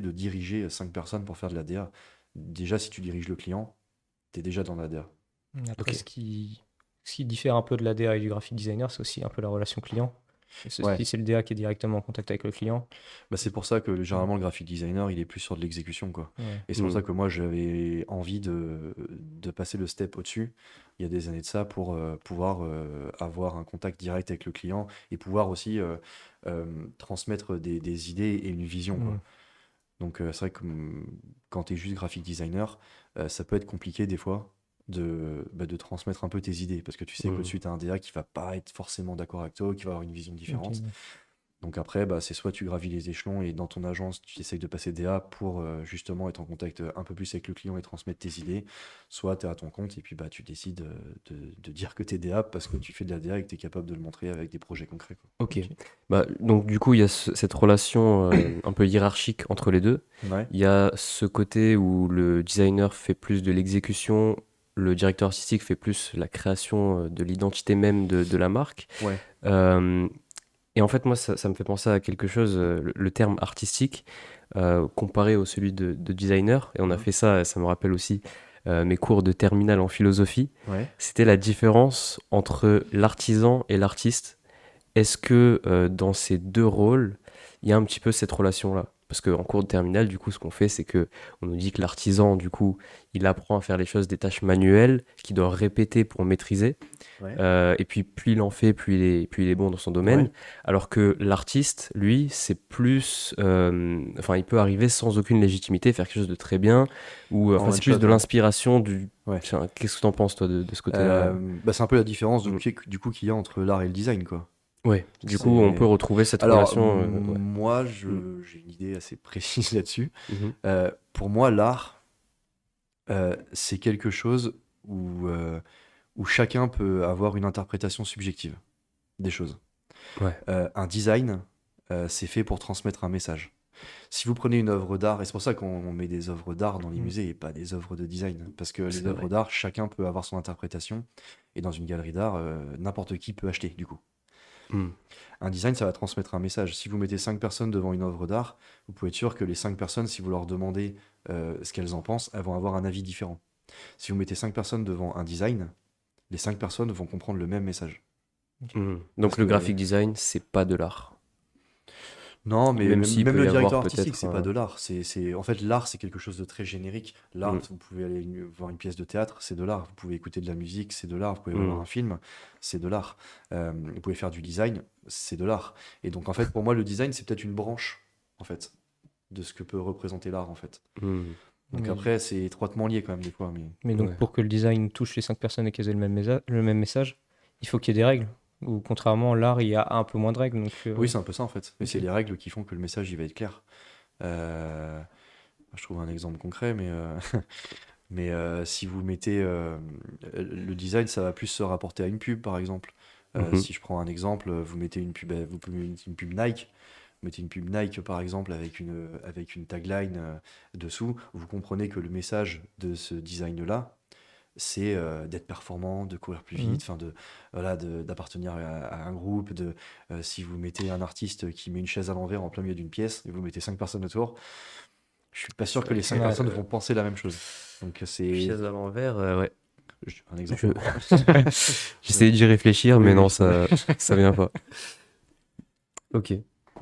de diriger 5 personnes pour faire de la DA. Déjà, si tu diriges le client, tu es déjà dans la DA. Après, Ok. ce qui diffère un peu de la DA et du graphic designer, c'est aussi un peu la relation client. Et Ouais. si c'est le DA qui est directement en contact avec le client. Bah, c'est pour ça que généralement le graphic designer, il est plus sur de l'exécution, quoi. Ouais. Et c'est pour Mhm. ça que moi, j'avais envie de passer le step au-dessus, il y a des années de ça, pour pouvoir avoir un contact direct avec le client et pouvoir aussi transmettre des idées et une vision, quoi. Mm. Donc c'est vrai que quand tu es juste graphic designer, ça peut être compliqué des fois de transmettre un peu tes idées, parce que tu sais Mhm. qu'au-dessus, tu as un DA qui va pas être forcément d'accord avec toi, qui va avoir une vision différente. Ok. Donc après, bah, c'est soit tu gravis les échelons et dans ton agence, tu essayes de passer DA pour justement être en contact un peu plus avec le client et transmettre tes idées, soit tu es à ton compte et puis bah, tu décides de dire que tu es DA parce que tu fais de la DA et que tu es capable de le montrer avec des projets concrets, quoi. Ok. Ok. Bah, donc du coup, il y a cette relation un peu hiérarchique entre les deux. Ouais, Il y a ce côté où le designer fait plus de l'exécution, le directeur artistique fait plus la création de l'identité même de la marque. ouais, Euh, et en fait, moi, ça me fait penser à quelque chose, le terme artistique, comparé au celui de designer. Et on a Mhm. fait ça me rappelle aussi mes cours de terminale en philosophie. ouais, C'était la différence entre l'artisan et l'artiste. est-ce que dans ces deux rôles, il y a un petit peu cette relation-là? Parce qu'en cours de terminale, du coup, ce qu'on fait, c'est que on nous dit que l'artisan, du coup, il apprend à faire les choses, des tâches manuelles qu'il doit répéter pour maîtriser. Ouais. Et puis, plus il en fait, plus il est bon dans son domaine. Ouais. Alors que l'artiste, lui, c'est plus. Enfin, il peut arriver sans aucune légitimité, faire quelque chose de très bien. Ou, En enfin, c'est one plus shot, de ouais. l'inspiration du. Ouais. Tiens, qu'est-ce que tu en penses, toi, de ce côté-là? C'est un peu la différence Mm. du coup qu'il y a entre l'art et le design, quoi. Ouais, du coup, on peut C'est... retrouver cette Alors, relation. Ouais. moi, Mm. j'ai une idée assez précise là-dessus. Mhm. Pour moi, l'art, c'est quelque chose où chacun peut avoir une interprétation subjective des choses. Ouais. Un design, c'est fait pour transmettre un message. Si vous prenez une œuvre d'art, et c'est pour ça qu'on met des œuvres d'art dans les musées et pas des œuvres de design, parce que C'est les œuvres vrai. d'art, chacun peut avoir son interprétation, et dans une galerie d'art, n'importe qui peut acheter, du coup. Mm. Un design, ça va transmettre un message. Si vous mettez 5 personnes devant une œuvre d'art, vous pouvez être sûr que les 5 personnes, si vous leur demandez ce qu'elles en pensent, elles vont avoir un avis différent. Si vous mettez 5 personnes devant un design, les 5 personnes vont comprendre le même message. Mm. Donc, Parce le que graphic design, c'est pas de l'art. non, mais Même s'il même peut y le avoir directeur artistique, peut-être c'est pas de l'art. En fait, l'art, c'est quelque chose de très générique. L'art, Mm. vous pouvez aller voir une pièce de théâtre, c'est de l'art. Vous pouvez écouter de la musique, c'est de l'art. Vous pouvez voir Mm. un film, c'est de l'art. Vous pouvez faire du design, c'est de l'art. Et donc, en fait, pour moi, le design, c'est peut-être une branche, en fait, de ce que peut représenter l'art, en fait. Mm. Donc Mais, après, c'est étroitement lié quand même des fois. mais donc, Ouais. pour que le design touche les 5 personnes et qu'elles aient le même message, il faut qu'il y ait des règles. Ou contrairement, l'art, il y a un peu moins de règles. Donc, Oui, c'est un peu ça, en fait. Mais ok. c'est les règles qui font que le message, il va être clair. Euh, je trouve un exemple concret, mais si vous mettez le design, ça va plus se rapporter à une pub, par exemple. Mhm. Si je prends un exemple, vous mettez une pub, vous pouvez mettre une pub Nike. Vous mettez une pub Nike, par exemple, avec une tagline dessous. Vous comprenez que le message de ce design-là, c'est d'être performant, de courir plus Mhm. vite, enfin voilà, d'appartenir à un groupe. Si vous mettez un artiste qui met une chaise à l'envers en plein milieu d'une pièce et vous mettez 5 personnes autour, je suis pas sûr que les cinq Ouais. personnes vont penser la même chose. Donc c'est Chaise à l'envers, ouais. un exemple. J'essayais d'y réfléchir, Oui, mais oui, non, je sais. ça vient pas. Ok.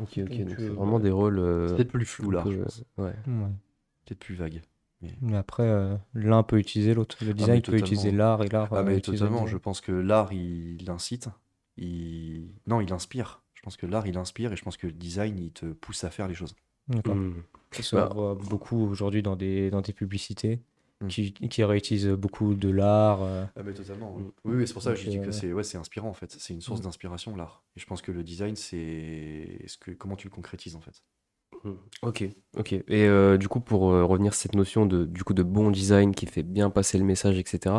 Ok. Donc, Donc c'est vraiment des rôles C'est peut-être plus flou un là, peu. je pense. Ouais. ouais. Peut-être plus vague. Mais après, l'un peut utiliser l'autre. Le Ah design mais peut utiliser totalement. l'art et l'art Ah mais utilise le totalement. Je design. pense que l'art il incite. Non, il inspire. Je pense que l'art il inspire et je pense que le design il te pousse à faire les choses. D'accord. Hmm. Ça, on Bah, voit beaucoup aujourd'hui dans des publicités Mm. qui réutilisent beaucoup de l'art. Ah mais totalement. Ouais. Mm. Oui, oui, c'est pour ça que Donc, je dis que ouais. c'est inspirant en fait. C'est une source d'inspiration l'art. Et je pense que le design c'est comment tu le concrétises en fait. hmm. Ok. Ok. Et du coup, pour revenir sur cette notion de bon design qui fait bien passer le message, etc.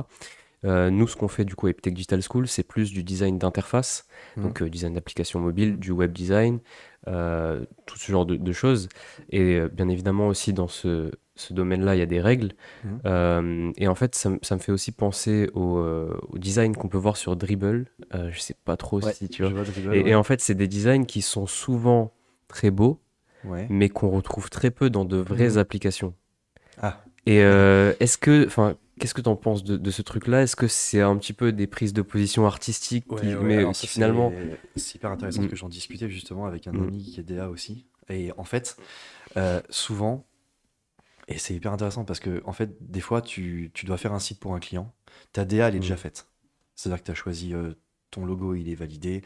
Nous, ce qu'on fait du coup à Epitech Digital School, c'est plus du design d'interface, Mhm. donc design d'application mobile, du web design, tout ce genre de choses. Et bien évidemment aussi dans ce domaine-là, il y a des règles. Mhm. Et en fait, ça me fait aussi penser au design qu'on peut voir sur Dribbble. Je sais pas trop Ouais, si tu je vois. vois Dribble, Et ouais. en fait, c'est des designs qui sont souvent très beaux, Ouais. mais qu'on retrouve très peu dans de vraies Mhm. applications. Ah. Et qu'est-ce que tu en penses de ce truc-là? Est-ce que c'est un petit peu des prises de position artistiques Ouais, ouais. mais Alors qui ça finalement. c'est hyper intéressant Mm, que j'en discutais justement avec un mm, ami qui est DA aussi. Et en fait, souvent, et c'est hyper intéressant parce que en fait, des fois, tu dois faire un site pour un client. Ta DA, elle est déjà mm, faite. C'est-à-dire que tu as choisi ton logo, il est validé.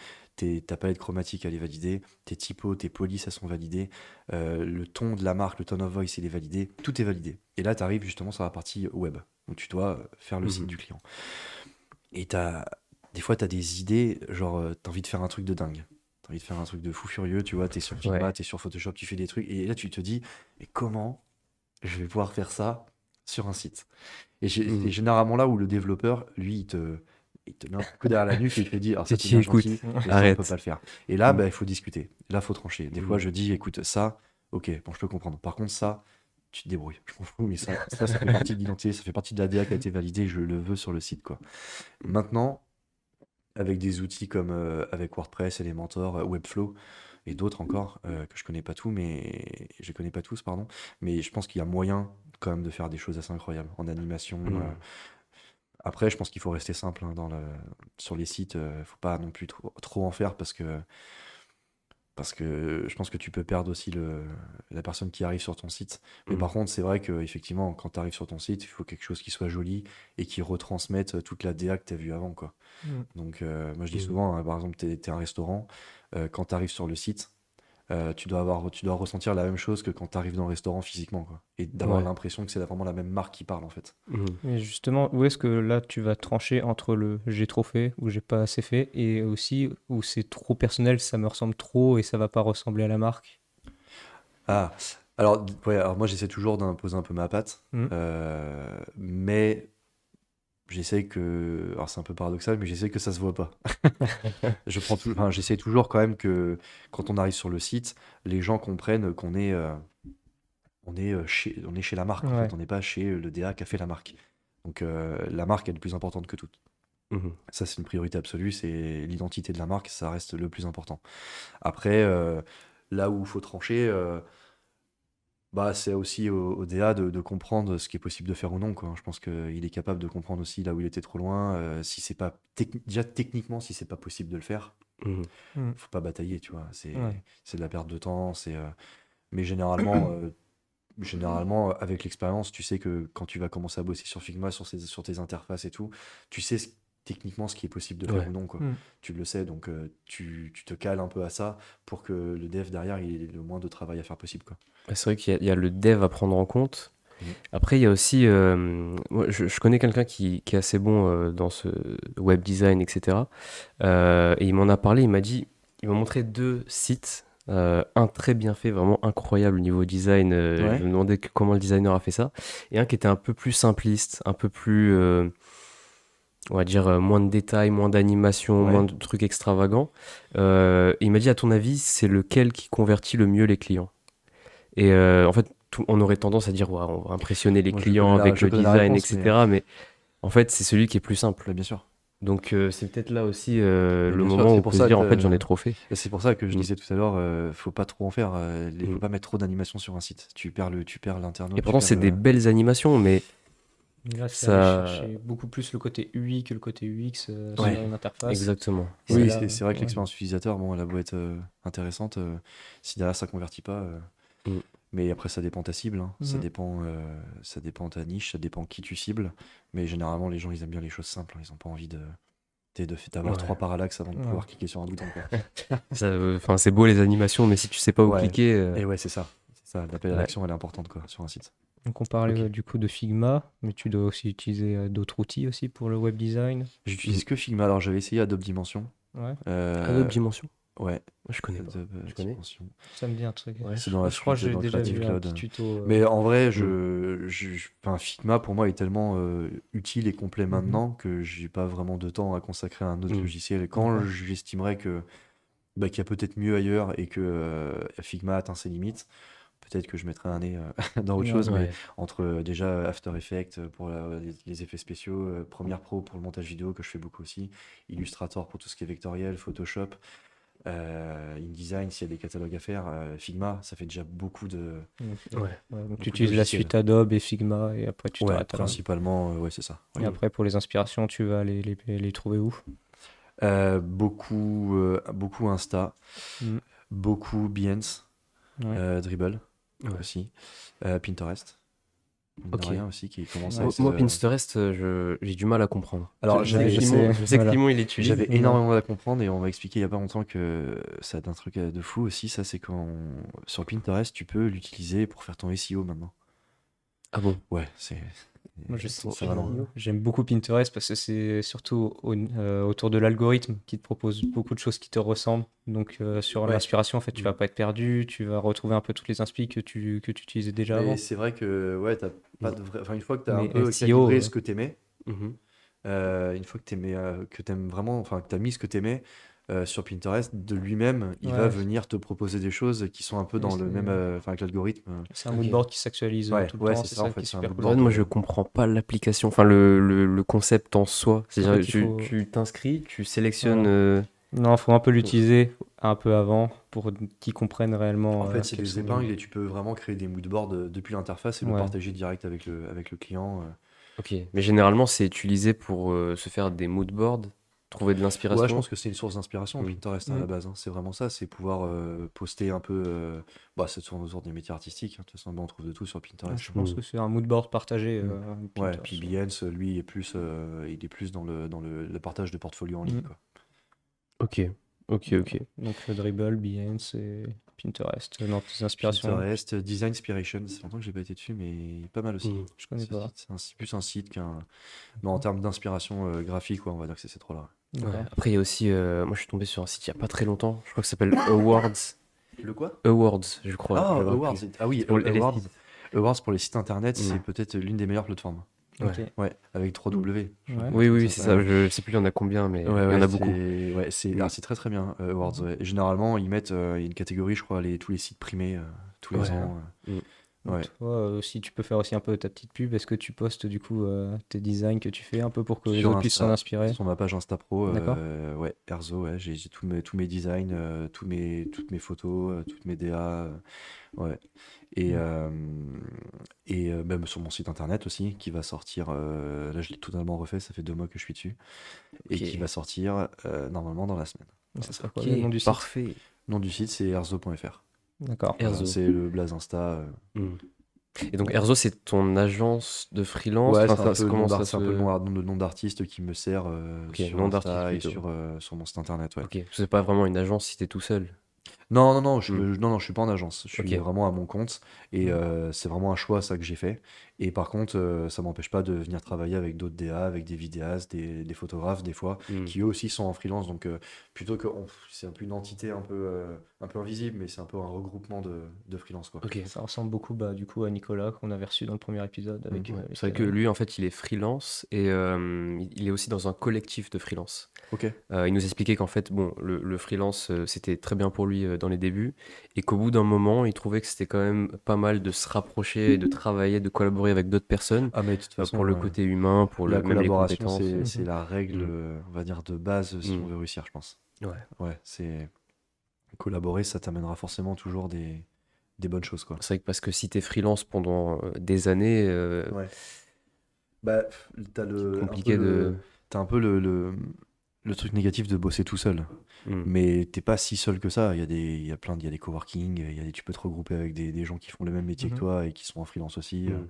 Ta palette chromatique, elle est validée. Tes typos, tes polices, elles sont validées. Le ton de la marque, le tone of voice, il est validé. Tout est validé. Et là, tu arrives justement sur la partie web. Donc, tu dois faire le site mhm, du client. Et des fois, tu as des idées, genre, tu as envie de faire un truc de dingue. Tu as envie de faire un truc de fou furieux, tu vois, tu es sur Figma, ouais. tu es sur Photoshop, tu fais des trucs. Et là, tu te dis, mais comment je vais pouvoir faire ça sur un site? C'est Mm. généralement là où le développeur, lui, il te met un coup derrière la nuque et il te dit, alors ça, Et c'est tu bien écoutes, gentil, mais ça, on peut pas arrête. le faire. Et là, Mm, bah, il faut discuter. Là, il faut trancher. Des fois, mm, je dis, écoute, ça, ok, bon, je peux comprendre. Par contre, ça, tu te débrouilles. Je m'en fous, mais ça fait partie de l'identité, ça fait partie de la DA qui a été validée, je le veux sur le site, quoi. Maintenant, avec des outils comme avec WordPress, Elementor, Webflow et d'autres encore que je connais pas tout, mais je connais pas tous, pardon. Mais je pense qu'il y a moyen quand même de faire des choses assez incroyables en animation. mm. Après, je pense qu'il faut rester simple hein, sur les sites. Faut pas non plus trop en faire parce que je pense que tu peux perdre aussi la personne qui arrive sur ton site. Mais par contre, c'est vrai qu'effectivement, quand tu arrives sur ton site, il faut quelque chose qui soit joli et qui retransmette toute la DA que tu as vue avant, quoi. Mm. Donc, moi, je dis Mhm. souvent, hein, par exemple, tu es un restaurant, quand tu arrives sur le site, tu dois ressentir la même chose que quand tu arrives dans le restaurant physiquement, quoi. Et d'avoir Ouais. l'impression que c'est vraiment la même marque qui parle, en fait. Mhm. Mais justement, où est-ce que là tu vas trancher entre le j'ai trop fait ou j'ai pas assez fait et aussi où c'est trop personnel, ça me ressemble trop et ça va pas ressembler à la marque? Ah, alors, ouais, alors moi, j'essaie toujours d'imposer un peu ma patte, Mm. mais j'essaie que, alors c'est un peu paradoxal, mais j'essaie que ça se voit pas. Enfin, j'essaie toujours quand même que quand on arrive sur le site, les gens comprennent on est chez la marque en Ouais. fait, on n'est pas chez le DA qui a fait la marque. Donc la marque elle est plus importante que tout. Mhm. Ça c'est une priorité absolue, c'est l'identité de la marque, ça reste le plus important. Après, là où il faut trancher, bah, c'est aussi au DA de comprendre ce qui est possible de faire ou non, quoi. Je pense qu'il est capable de comprendre aussi là où il était trop loin. Si c'est pas déjà techniquement, si c'est pas possible de le faire, Mhm. Mm. faut pas batailler, tu vois. C'est Ouais. c'est de la perte de temps. Mais généralement, avec l'expérience, tu sais que quand tu vas commencer à bosser sur Figma, sur tes interfaces et tout, tu sais techniquement ce qui est possible de faire Ouais. ou non, quoi. Mm. Tu le sais, donc tu te cales un peu à ça pour que le dev derrière, il ait le moins de travail à faire possible, quoi. Ouais, c'est vrai qu'il y a le dev à prendre en compte. Mhm. Après, il y a aussi, moi, je connais quelqu'un qui est assez bon dans ce web design, etc. Et il m'en a parlé, il m'a montré deux sites. Un très bien fait, vraiment incroyable au niveau design. Je Ouais. me demandais comment le designer a fait ça. Et un qui était un peu plus simpliste, un peu plus, on va dire, moins de détails, moins d'animation, moins Ouais. de trucs extravagants. Et il m'a dit, à ton avis, c'est lequel qui convertit le mieux les clients? Et en fait, on aurait tendance à dire, ouais, on va impressionner les Moi, clients avec je le connais la design, réponse, mais etc. Mais en fait, c'est celui qui est plus simple. bah, bien sûr. Donc c'est peut-être là aussi Mais le bien sûr, moment où c'est on pour peut se ça dire, en fait, que j'en ai trop fait. c'est pour ça que je Mm. disais tout à l'heure, faut pas trop en faire. Faut Mm. pas mettre trop d'animation sur un site. Tu perds Et l'internaute, tu pourtant, perds c'est des le. belles animations, mais Mais là, c'est aller ça... chercher beaucoup plus le côté UI que le côté UX Ouais. sur une interface. Exactement. Et Ouais. Oui, là, c'est vrai que ouais. l'expérience utilisateur, bon, elle a beau être intéressante, si derrière ça convertit pas. Mm. Mais après, ça dépend ta cible, hein. Mm. Ça dépend ta niche, ça dépend qui tu cibles. Mais généralement, les gens, ils aiment bien les choses simples, hein. Ils ont pas envie d'avoir Ouais. 3 parallaxes avant de Ouais. pouvoir cliquer sur un bouton, quoi. Enfin, c'est beau les animations, mais si tu sais pas où Ouais. cliquer, Et ouais, c'est ça. C'est ça. L'appel à ouais. l'action, elle est importante, quoi, sur un site. Donc on parlait Ok. du coup de Figma, mais tu dois aussi utiliser d'autres outils aussi pour le web design. J'utilise que Figma. Alors, j'avais essayé Adobe Dimension. Ouais, Adobe Euh, Dimension, ouais, je connais pas. Adobe Tu connais? Dimension. ça me dit un truc. Ouais. C'est dans la Je crois que suite, j'ai dans déjà Creative vu un Cloud. petit tuto. Mais en vrai, Mm. enfin, Figma pour moi est tellement utile et complet Mhm. maintenant que j'ai pas vraiment de temps à consacrer à un autre Mm. logiciel. Et quand D'accord. j'estimerais que bah, qu'il y a peut-être mieux ailleurs et que Figma atteint ses limites, peut-être que je mettrai un nez dans autre Ouais. chose. Mais Ouais. entre déjà After Effects pour les effets spéciaux, Premiere Pro pour le montage vidéo que je fais beaucoup aussi, Illustrator pour tout ce qui est vectoriel, Photoshop. InDesign, s'il y a des catalogues à faire, Figma, ça fait déjà beaucoup de. Donc, Ouais. ouais, donc Beaucoup tu de utilises la logiciels. suite Adobe et Figma et après tu Ouais, t'arrêtes là. principalement, ouais, c'est ça. Et Ouais. après pour les inspirations, tu vas les trouver où? Beaucoup Insta, Mm. beaucoup Behance, Ouais. Dribble Ouais. aussi, Pinterest, mine de Ok. rien aussi, qui commence à Ouais, être. Moi, Pinterest, j'ai du mal à comprendre. Alors, Je sais que je Climon, sais, je sais que voilà. Climon, il l'utilise. j'avais Ouais. énormément à comprendre et on m'a expliqué il y a pas longtemps que ça a un truc de fou aussi. Ça, c'est quand sur Pinterest, tu peux l'utiliser pour faire ton SEO maintenant. Ah bon? Ouais, c'est. Moi, je sais Ça que va loin. j'aime beaucoup Pinterest parce que c'est surtout autour de l'algorithme qui te propose beaucoup de choses qui te ressemblent. Donc, sur Ouais. l'inspiration, en fait, tu vas Mm. pas être perdu, tu vas retrouver un peu toutes les inspi que tu utilisais déjà avant. Mais c'est vrai que ouais, t'as pas de vrai. Enfin, une fois que tu as un Mais peu SEO, calibré ce que t'aimais, Mhm. une fois que t'aimes vraiment, enfin que t'as mis ce que t'aimais sur Pinterest, de lui-même, il va ouais, venir te proposer des choses qui sont un peu et dans le même, enfin avec l'algorithme. c'est un Ok. moodboard qui s'actualise Ouais, tout le ouais, temps, c'est c'est ça en ça fait, qui est c'est un super cool. En fait, moodboard. moi, je comprends pas l'application, enfin le concept en soi. En C'est-à-dire, fait, il faut... tu t'inscris, tu sélectionnes. Voilà. Non, faut un peu l'utiliser un peu avant pour qu'ils comprennent réellement En fait, c'est quels des sont épingles et tu peux vraiment créer des moodboards depuis l'interface et le Ouais. partager direct avec le client. Ok, mais généralement, c'est utilisé pour se faire des mood boards, trouver de Ouais, je l'inspiration. pense que c'est une source d'inspiration, Mm. Pinterest, à la base, hein. C'est vraiment ça, c'est pouvoir poster un peu. Bah, ça tourne autour des métiers artistiques, hein. De toute façon, bah, on trouve de tout sur Pinterest, Je hein. pense Mm. que c'est un mood board partagé, Mm. Ouais, puis Pinterest. Behance, lui, il est plus dans le partage de portfolio en ligne, Mm. quoi. Ok, ok. Donc Dribble, Behance et Pinterest, dans tes inspirations. Pinterest, Design Inspiration, c'est longtemps que j'ai pas été dessus, mais pas mal aussi. Mm. Je connais Ce pas. site, c'est plus un site qu'un. Mais en termes d'inspiration graphique, ouais, on va dire que c'est ces trois-là. Ouais. D'accord. Après, il y a aussi, moi je suis tombé sur un site il y a pas très longtemps, je crois que ça s'appelle Awards. Le quoi? Awards, je crois. Ah, j'avais Awards. appris. Ah oui, C'est pour les Awards. sites. Awards pour les sites internet, Mm. c'est peut-être l'une des meilleures plateformes. Ouais. Ok. Ouais, avec 3W. je crois, Ouais. un Oui, truc oui, comme c'est ça. ça. Ouais. Je sais plus il y en a combien, mais Ouais, il y en a beaucoup. Ouais, Mm. c'est très très bien, Awards. Ouais. Et généralement, ils mettent il y a une catégorie, je crois, tous les sites primés tous les Ouais. ans. Mm. Donc Ouais. toi aussi, tu peux faire aussi un peu ta petite pub. Est-ce que tu postes du coup tes designs que tu fais un peu pour que les Sur autres puissent s'en Insta, inspirer? sur ma page Insta Pro, D'accord. ouais, Erzo, ouais, j'ai tous mes designs, toutes mes photos, toutes mes DA, ouais. Et, Mm. même sur mon site internet aussi, qui va sortir, là je l'ai totalement refait, ça fait 2 mois que je suis dessus, et Ok. qui va sortir normalement dans la semaine. Ça sera quoi Ok, le nom du site? parfait. Le nom du site, c'est erzo.fr. D'accord. Voilà, Erzo. c'est le blaze Insta. Mm. Et donc Erzo, c'est ton agence de freelance? Ouais, Enfin, c'est un peu le comment nom ça d'art- c'est un peu se... le nom d'artiste qui me sert Ok, sur nom d'artiste Insta et plutôt. sur mon site internet, ouais. Ok, c'est pas vraiment une agence si t'es tout seul. Non, Mm. non, je suis pas en agence. Je suis Ok. vraiment à mon compte et Mm. c'est vraiment un choix ça que j'ai fait. Et par contre, ça m'empêche pas de venir travailler avec d'autres DA, avec des vidéastes, des photographes des fois, Mm. qui eux aussi sont en freelance. Donc plutôt que c'est un peu une entité un peu invisible, mais c'est un peu un regroupement de freelance quoi. Ok. Ça ressemble beaucoup du coup à Nicolas qu'on avait reçu dans le premier épisode avec Mm. Ouais, les c'est vrai que Canadiens. lui, en fait, il est freelance et il est aussi dans un collectif de freelance. Ok. Il nous expliquait qu'en fait, bon, le freelance, c'était très bien pour lui dans les débuts et qu'au bout d'un moment, il trouvait que c'était quand même pas mal de se rapprocher et de travailler, de collaborer avec d'autres personnes Ah mais de toute façon, pour le côté humain, pour la même les collaboration compétences. c'est la règle, Mm. on va dire de base si Mm. on veut réussir, je pense. Ouais. Ouais, c'est collaborer, ça t'amènera forcément toujours des bonnes choses quoi. C'est vrai que parce que si t'es freelance pendant des années, Ouais. Bah, t'as compliqué de... t'as un peu le truc négatif de bosser tout seul. Mm. Mais t'es pas si seul que ça. Il y a il y a des coworking, tu peux te regrouper avec des gens qui font le même métier que Mhm. toi et qui sont en freelance aussi. Mm.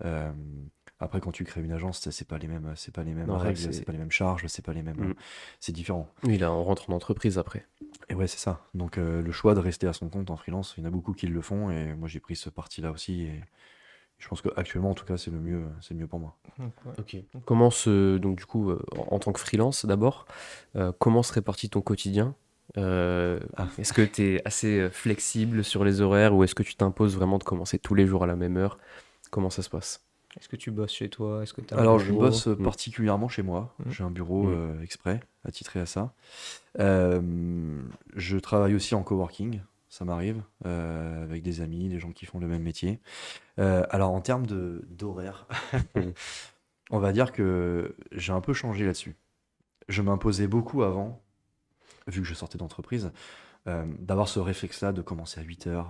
Euh, après, quand tu crées une agence, c'est pas les mêmes Non, ouais, règles, c'est- c'est pas les mêmes charges, c'est pas les mêmes, Mm. c'est différent. Oui, là, on rentre en entreprise après. Et ouais, c'est ça. Donc, le choix de rester à son compte en freelance, il y en a beaucoup qui le font et moi j'ai pris ce parti-là aussi et je pense qu'actuellement, en tout cas, c'est le mieux pour moi. Donc, ouais. Ok. Comment donc du coup, en tant que freelance d'abord, comment se répartit ton quotidien? Ah. Est-ce que tu es assez flexible sur les horaires ou est-ce que tu t'imposes vraiment de commencer tous les jours à la même heure? Comment ça se passe? Est-ce que tu bosses chez toi? Est-ce que tu as un Alors, je bureau? bosse Mm. particulièrement chez moi. Mm. J'ai un bureau Mm. exprès, attitré à ça. Je travaille aussi en coworking, ça m'arrive, avec des amis, des gens qui font le même métier. Alors, en termes d'horaire, Mm. on va dire que j'ai un peu changé là-dessus. Je m'imposais beaucoup avant, vu que je sortais d'entreprise, d'avoir ce réflexe-là de commencer à 8h,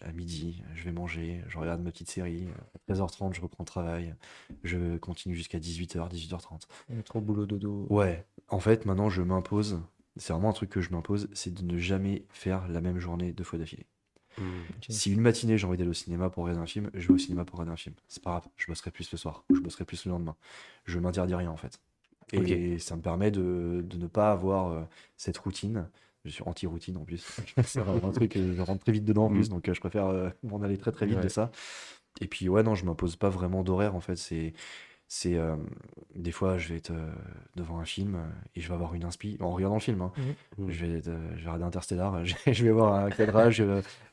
à midi, je vais manger, je regarde ma petite série, à 13h30, je reprends le travail, je continue jusqu'à 18h, 18h30. Trop boulot dodo. Ouais, en fait, maintenant, je m'impose, c'est vraiment un truc que je m'impose, c'est de ne jamais faire la même journée 2 fois d'affilée. Mm. Ok. Si une matinée, j'ai envie d'aller au cinéma pour regarder un film, je vais au cinéma pour regarder un film. C'est pas grave, je bosserai plus le soir, ou je bosserai plus le lendemain. Je m'interdis rien, en fait. Et ça me permet de ne pas avoir cette routine. Je suis anti-routine en plus. C'est vraiment un truc, je rentre très vite dedans en plus, donc je préfère m'en aller très très vite de Ouais. ça. Et puis ouais, non, je m'impose pas vraiment d'horaire en fait. Des fois, je vais être devant un film et je vais avoir une inspi en regardant le film, hein. Mm. Je vais regarder Interstellar, je vais voir un cadrage,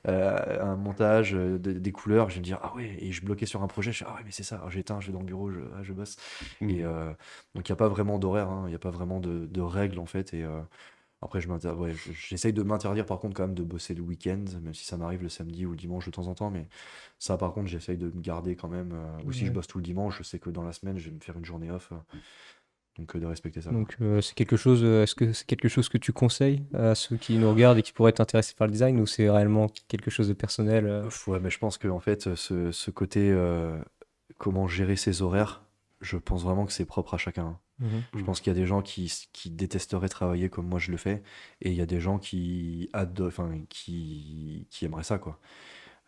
un montage, des couleurs. Je vais me dire, ah ouais, et je bloquais sur un projet. Je fais, ah ouais, mais c'est ça. Alors, j'éteins, je vais dans le bureau, je bosse. Mm. Et donc, il n'y a pas vraiment d'horaire, hein, il n'y a pas vraiment de règles en fait. Et après, j'essaye de m'interdire par contre quand même de bosser le week-end, même si ça m'arrive le samedi ou le dimanche de temps en temps. Mais ça, par contre, j'essaye de me garder quand même. Ou si je Ouais. bosse tout le dimanche, je sais que dans la semaine, je vais me faire une journée off. Donc, de respecter ça. Donc c'est quelque chose, est-ce que c'est quelque chose que tu conseilles à ceux qui nous regardent et qui pourraient être intéressés par le design ou c'est réellement quelque chose de personnel? Ouais, mais je pense que en fait, ce côté comment gérer ses horaires, je pense vraiment que c'est propre à chacun, hein. Je pense qu'il y a des gens qui détesteraient travailler comme moi je le fais, et il y a des gens qui adorent, enfin, qui aimeraient ça, quoi.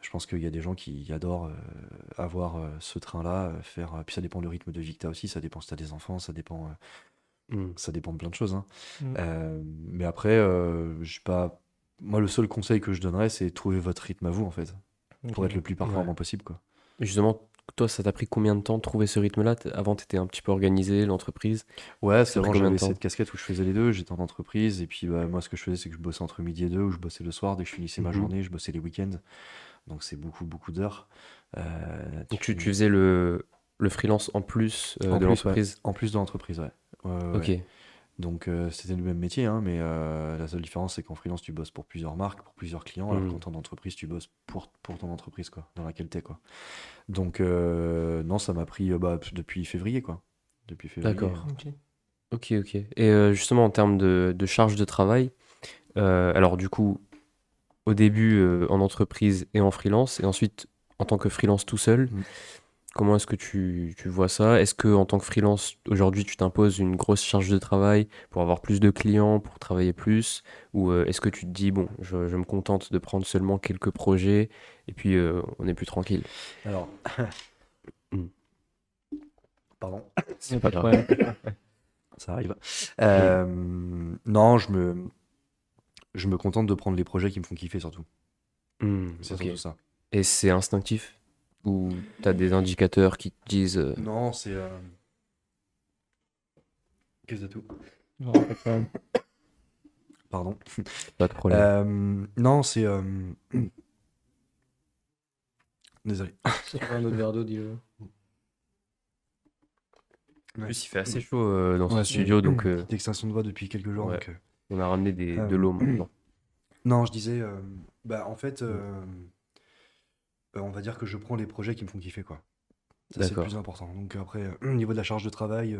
Je pense qu'il y a des gens qui adorent avoir ce train-là, faire. Puis ça dépend du rythme de vie que tu as aussi, ça dépend si tu as des enfants, Mm. ça dépend de plein de choses, hein. Mm. Mais après, j'ai pas. Moi, le seul conseil que je donnerais, c'est trouver votre rythme à vous, en fait, pour Ok. être le plus performant possible, quoi. Justement, toi, ça t'a pris combien de temps de trouver ce rythme-là? Avant, tu étais un petit peu organisé, l'entreprise. Ouais, parce Ça a pris qu'avant, combien de j'avais temps? cette casquette où je faisais les deux, j'étais en entreprise, et puis bah, moi, ce que je faisais, c'est que je bossais entre midi et deux, ou je bossais le soir, dès que je finissais ma Mhm. journée, je bossais les week-ends. Donc c'est beaucoup, beaucoup d'heures. Donc, Tu tu finis. faisais le freelance en plus En de plus, ouais. l'entreprise? En plus de l'entreprise, ouais. Ouais, ouais, Ok, ouais. Donc c'était le même métier, hein, mais la seule différence, c'est qu'en freelance, tu bosses pour plusieurs marques, pour plusieurs clients, alors Hmm. qu'en entreprise, tu bosses pour ton entreprise, quoi, dans laquelle t'es, quoi. Donc non, ça m'a pris bah, depuis février, quoi. Depuis février. D'accord. Ok. Ok, ok. Et justement, en termes de charge de travail, alors du coup, au début en entreprise et en freelance, et ensuite en tant que freelance tout seul, Mm. comment est-ce que tu vois ça? Est-ce que en tant que freelance, aujourd'hui, tu t'imposes une grosse charge de travail pour avoir plus de clients, pour travailler plus? Ou est-ce que tu te dis, bon, je me contente de prendre seulement quelques projets et puis on est plus tranquille? Alors, Hmm. pardon, Y a C'est pas pas de grave. problème. ça arrive. Oui. Non, je me contente de prendre les projets qui me font kiffer, surtout. Hmm, C'est ok. surtout ça. Et c'est instinctif? Ou t'as des indicateurs qui te disent, Non, c'est. Qu'est-ce de tout? Non, pas de problème. Pardon. pas de problème? Non, c'est. Désolé. Si tu veux un autre verre d'eau, dis-le. En Ouais. plus, il fait assez chaud dans ce Ouais, c'est studio, donc une petite extinction de voix depuis quelques jours. ouais, Donc, on a ramené de euh, l'eau maintenant. non, je disais. Bah, en fait, on va dire que je prends les projets qui me font kiffer, quoi. Ça, c'est le plus D'accord. important. Donc, après, au niveau de la charge de travail,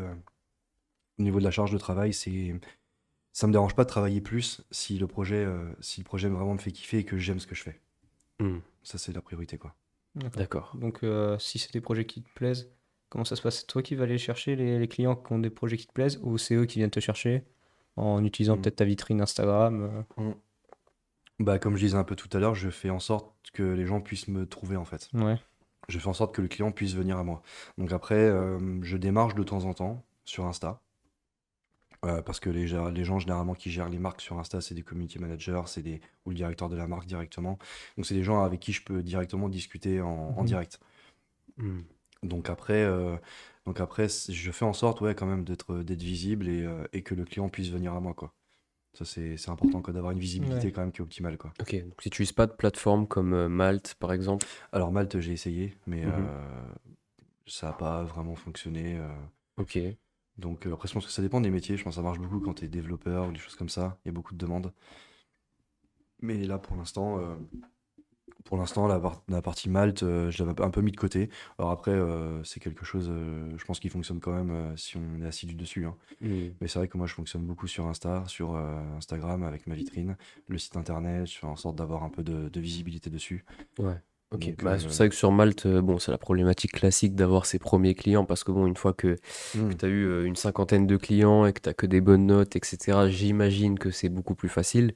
au niveau de la charge de travail, ça me dérange pas de travailler plus si le projet vraiment me fait kiffer et que j'aime ce que je fais. Hmm, Ça, c'est la priorité, quoi. D'accord. d'accord. Donc, si c'est des projets qui te plaisent, comment ça se passe? C'est toi qui vas aller chercher les clients qui ont des projets qui te plaisent ou c'est eux qui viennent te chercher en utilisant Mm. peut-être ta vitrine Instagram? Mm. Bah, comme je disais un peu tout à l'heure, je fais en sorte que les gens puissent me trouver, en fait. Ouais. Je fais en sorte que le client puisse venir à moi. Donc après, je démarche de temps en temps sur Insta. Parce que les gens généralement qui gèrent les marques sur Insta, c'est des community managers, ou le directeur de la marque directement. Donc c'est des gens avec qui je peux directement discuter en Mhm. direct. Hmm, Donc après, je fais en sorte, ouais, quand même d'être visible et que le client puisse venir à moi, quoi. Ça, c'est important, quoi, d'avoir une visibilité Ouais. quand même qui est optimale, quoi. ok, donc tu n'utilises pas de plateforme comme Malte, par exemple? Alors Malte, j'ai essayé, mais Mhm, ça n'a pas vraiment fonctionné. ok, Donc après, je pense que ça dépend des métiers. Je pense que ça marche beaucoup quand tu es développeur ou des choses comme ça. Il y a beaucoup de demandes. Mais là, pour l'instant, la partie Malte, je l'avais un peu mis de côté. Alors après, c'est quelque chose, je pense, qui fonctionne quand même si on est assidu dessus, hein. hmm, Mais c'est vrai que moi, je fonctionne beaucoup sur Insta, sur Instagram avec ma vitrine, le site internet. Je fais en sorte d'avoir un peu de visibilité dessus. ouais. Ok, Donc, bah, c'est vrai que sur Malte, bon, c'est la problématique classique d'avoir ses premiers clients parce que bon, une fois que hmm. tu as eu une cinquantaine de clients et que tu que des bonnes notes, etc., j'imagine que c'est beaucoup plus facile.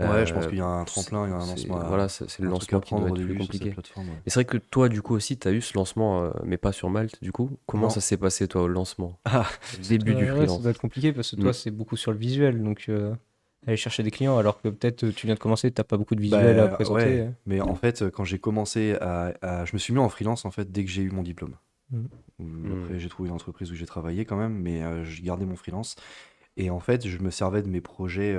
Ouais, je pense Euh, qu'il y a un tremplin, il y a un lancement voilà, c'est le un truc à lancement qui doit prendre au être plus début sur cette compliqué. plateforme. Ouais. Mais c'est vrai que toi, du coup, aussi, tu as eu ce lancement, mais pas sur Malte, du coup. Comment ça Non. s'est passé, toi, au lancement, Ah, au début du Ouais, ça doit freelance? être compliqué parce que Hmm. toi, c'est beaucoup sur le visuel. Donc, aller chercher des clients alors que peut-être tu viens de commencer, t'as pas beaucoup de visuel à bah ouais, présenter. mais en fait, quand j'ai commencé je me suis mis en freelance en fait dès que j'ai eu mon diplôme. Mhm. Hmm. Après, j'ai trouvé une entreprise où j'ai travaillé quand même, mais j'ai gardé mon freelance. Et en fait, je me servais de mes projets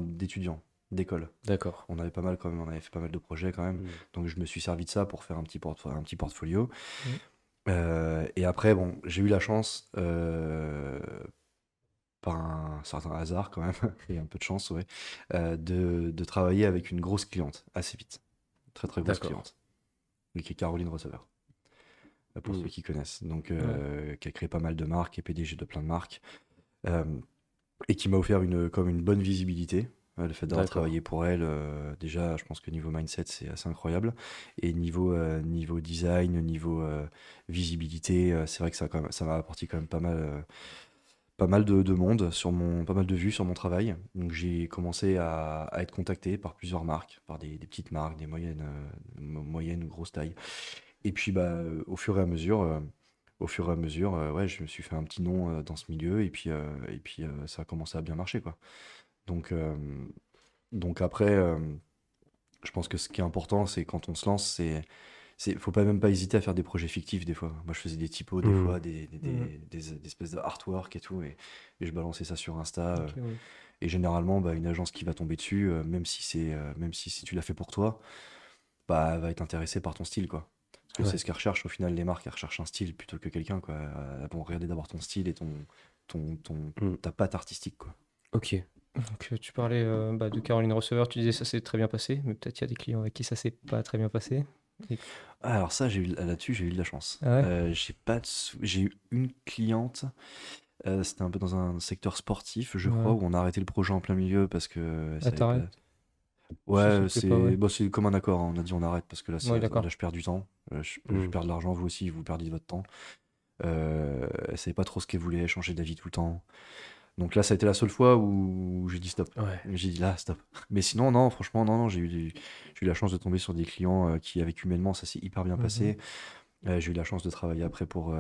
d'étudiants, d'école. D'accord. On avait pas mal quand même, on avait fait pas mal de projets quand même. Hmm. Donc je me suis servi de ça pour faire un petit portfolio. Mhm. Et après, bon, j'ai eu la chance, par un certain hasard quand même, et un peu de chance, ouais, de travailler avec une grosse cliente assez vite. Très très grosse D'accord. cliente. Mais qui est Caroline Receveur, pour Hmm. ceux qui connaissent. Donc, Ouais. qui a créé pas mal de marques, qui est PDG de plein de marques, euh, et qui m'a offert comme une bonne visibilité. Le fait d'avoir D'accord. travaillé pour elle, déjà, je pense que niveau mindset, c'est assez incroyable. Et niveau design, niveau visibilité, c'est vrai que ça m'a apporté quand même pas mal de monde pas mal de vues sur mon travail. Donc j'ai commencé à être contacté par plusieurs marques, par des petites marques, des moyennes ou grosses tailles. Et puis bah, au fur et à mesure, ouais, je me suis fait un petit nom dans ce milieu et puis ça a commencé à bien marcher, quoi. Donc, euh, donc après, je pense que ce qui est important, c'est quand on se lance, faut pas même pas hésiter à faire des projets fictifs des fois. Moi, je faisais des typos des fois, Hmm. des espèces de artwork et tout, et je balançais ça sur Insta. Ok, ouais. Et généralement, bah, une agence qui va tomber dessus, même si tu l'as fait pour toi, bah, elle va être intéressée par ton style, quoi. Parce que c'est Ouais. ce qu'elles recherchent au final, les marques, elles recherchent un style plutôt que quelqu'un, quoi. Elles vont regarder d'abord ton style et Hmm. ta patte artistique, quoi. Ok. Donc, tu parlais de Caroline Receveur, tu disais ça s'est très bien passé, mais peut-être il y a des clients avec qui ça s'est pas très bien passé. Et- Ah, alors ça, là-dessus, j'ai eu de la chance. Ah ouais? J'ai eu une cliente, c'était un peu dans un secteur sportif, je crois, Ouais. où on a arrêté le projet en plein milieu parce que Ah, ça avait pas. t'arrêtes? Si ça Ouais, te plaît pas, ouais. c'est comme un accord, hein. On a dit on arrête parce que Ouais, là, d'accord. je perds du temps, je Hmm. perds de l'argent, vous aussi, vous perdez de votre temps. Elle savait pas trop ce qu'elle voulait, elle changeait d'avis tout le temps. Donc là, ça a été la seule fois où j'ai dit stop. Ouais. J'ai dit là, stop. Mais sinon, non, franchement, non, j'ai eu la chance de tomber sur des clients qui, avec humainement, ça s'est hyper bien Mhm. passé. J'ai eu la chance de travailler après pour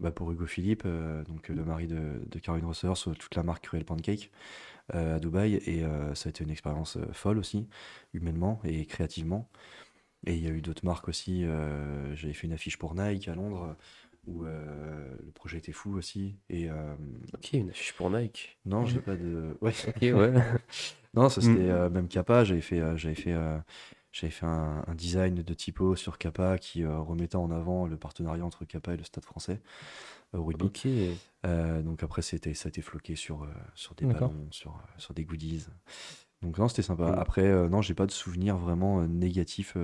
Hugo Philippe, donc le mari de Caroline Rosser, sur toute la marque Cruel Pancake à Dubaï. Et ça a été une expérience folle aussi, humainement et créativement. Et il y a eu d'autres marques aussi. J'avais fait une affiche pour Nike à Londres où le projet était fou aussi. Et Ok, une affiche pour Nike. non, j'ai Mhm. pas de. Ouais. Ok, ouais. Non, ça c'était Hmm. même Kappa. J'avais fait un design de typo sur Kappa qui remettait en avant le partenariat entre Kappa et le Stade français au rugby. Ok. Donc après, ça a été floqué sur des D'accord. ballons, sur des goodies. Donc non, c'était sympa. Hmm. Après, non, j'ai pas de souvenir vraiment négatif,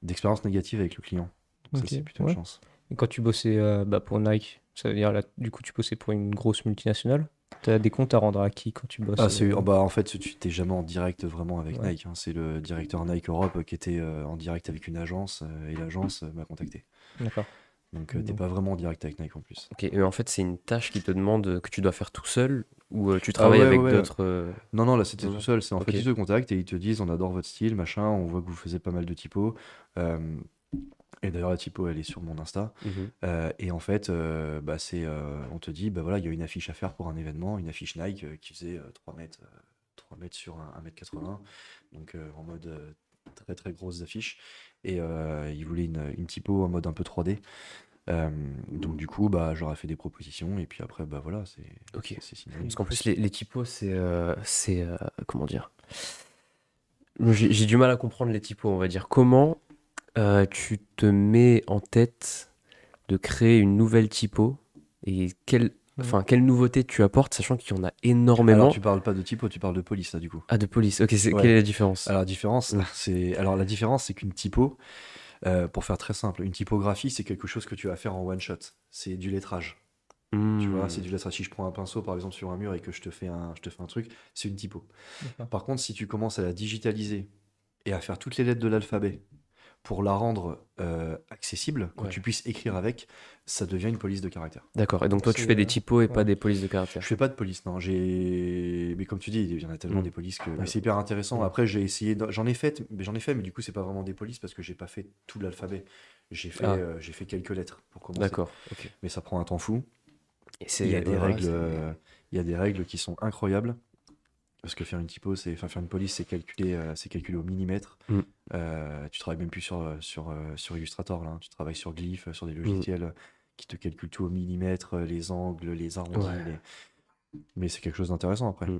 d'expérience négative avec le client. Donc ça, Ok, c'est plutôt une ouais. chance. Et quand tu bossais pour Nike, ça veut dire là, du coup, tu bossais pour une grosse multinationale? T'as des comptes à rendre à qui quand tu bosses Oh, bah, en fait, tu t'es jamais en direct vraiment avec Ouais, Nike, hein. C'est le directeur Nike Europe qui était en direct avec une agence et l'agence m'a contacté. d'accord. Donc t'es Donc, pas vraiment en direct avec Nike en plus. Ok, mais en fait, c'est une tâche qui te demande que tu dois faire tout seul ou tu Ah travailles ouais, avec ouais, ouais. d'autres. Non, non, là c'était Non, tout non. seul. C'est en fait, Ok. ils te contactent et ils te disent on adore votre style, machin, on voit que vous faisiez pas mal de typos. Euh, et d'ailleurs, la typo, elle est sur mon Insta. Mhm. Et en fait, bah, on te dit, bah voilà, il y a une affiche à faire pour un événement, une affiche Nike qui faisait 3 mètres sur 1,80 m. Donc en mode très très grosse affiche. Et ils voulaient une typo en mode un peu 3D. Euh, donc du coup, bah, j'aurais fait des propositions et puis après, bah voilà, Ok. c'est signé. Parce qu'en plus, les typos, comment dire? J'ai du mal à comprendre les typos, on va dire. Comment tu te mets en tête de créer une nouvelle typo et Mhm. quelle nouveauté tu apportes, sachant qu'il y en a Alors énormément. tu parles pas de typo, tu parles de police là du coup. Ah, de police. Ok, quelle Ouais. est la différence? Alors la différence, Mm. la différence, c'est qu'une typo, pour faire très simple, une typographie, c'est quelque chose que tu vas faire en one shot. C'est du lettrage. Tu vois, c'est Hmm. du lettrage. Si je prends un pinceau, par exemple, sur un mur et que je te fais un truc, c'est une typo. D'accord. Par contre, si tu commences à la digitaliser et à faire toutes les lettres de l'alphabet pour la rendre accessible, que Ouais. tu puisses écrire avec, ça devient une police de caractère. D'accord. Et donc toi, tu C'est fais des typos et pas ouais. des polices de Je caractère. fais pas de police, non. Mais comme tu dis, il y en a tellement Hmm. des polices que. Mais Ouais. c'est hyper intéressant. Hmm. Après, j'en ai fait, mais du coup, c'est pas vraiment des polices parce que j'ai pas fait tout l'alphabet. Ah, J'ai fait quelques lettres pour commencer. d'accord. Ok. Mais ça prend un temps fou. Et Il y a ouais, des voilà, règles, il y a des règles qui sont incroyables. Parce que faire une typo, enfin, faire une police, c'est calculé au millimètre. Hmm. Tu travailles même plus sur Illustrator, là, hein. Tu travailles sur Glyph, sur des Hmm. logiciels qui te calculent tout au millimètre, les angles, les arrondis. Ouais. Mais c'est quelque chose d'intéressant après. Hmm.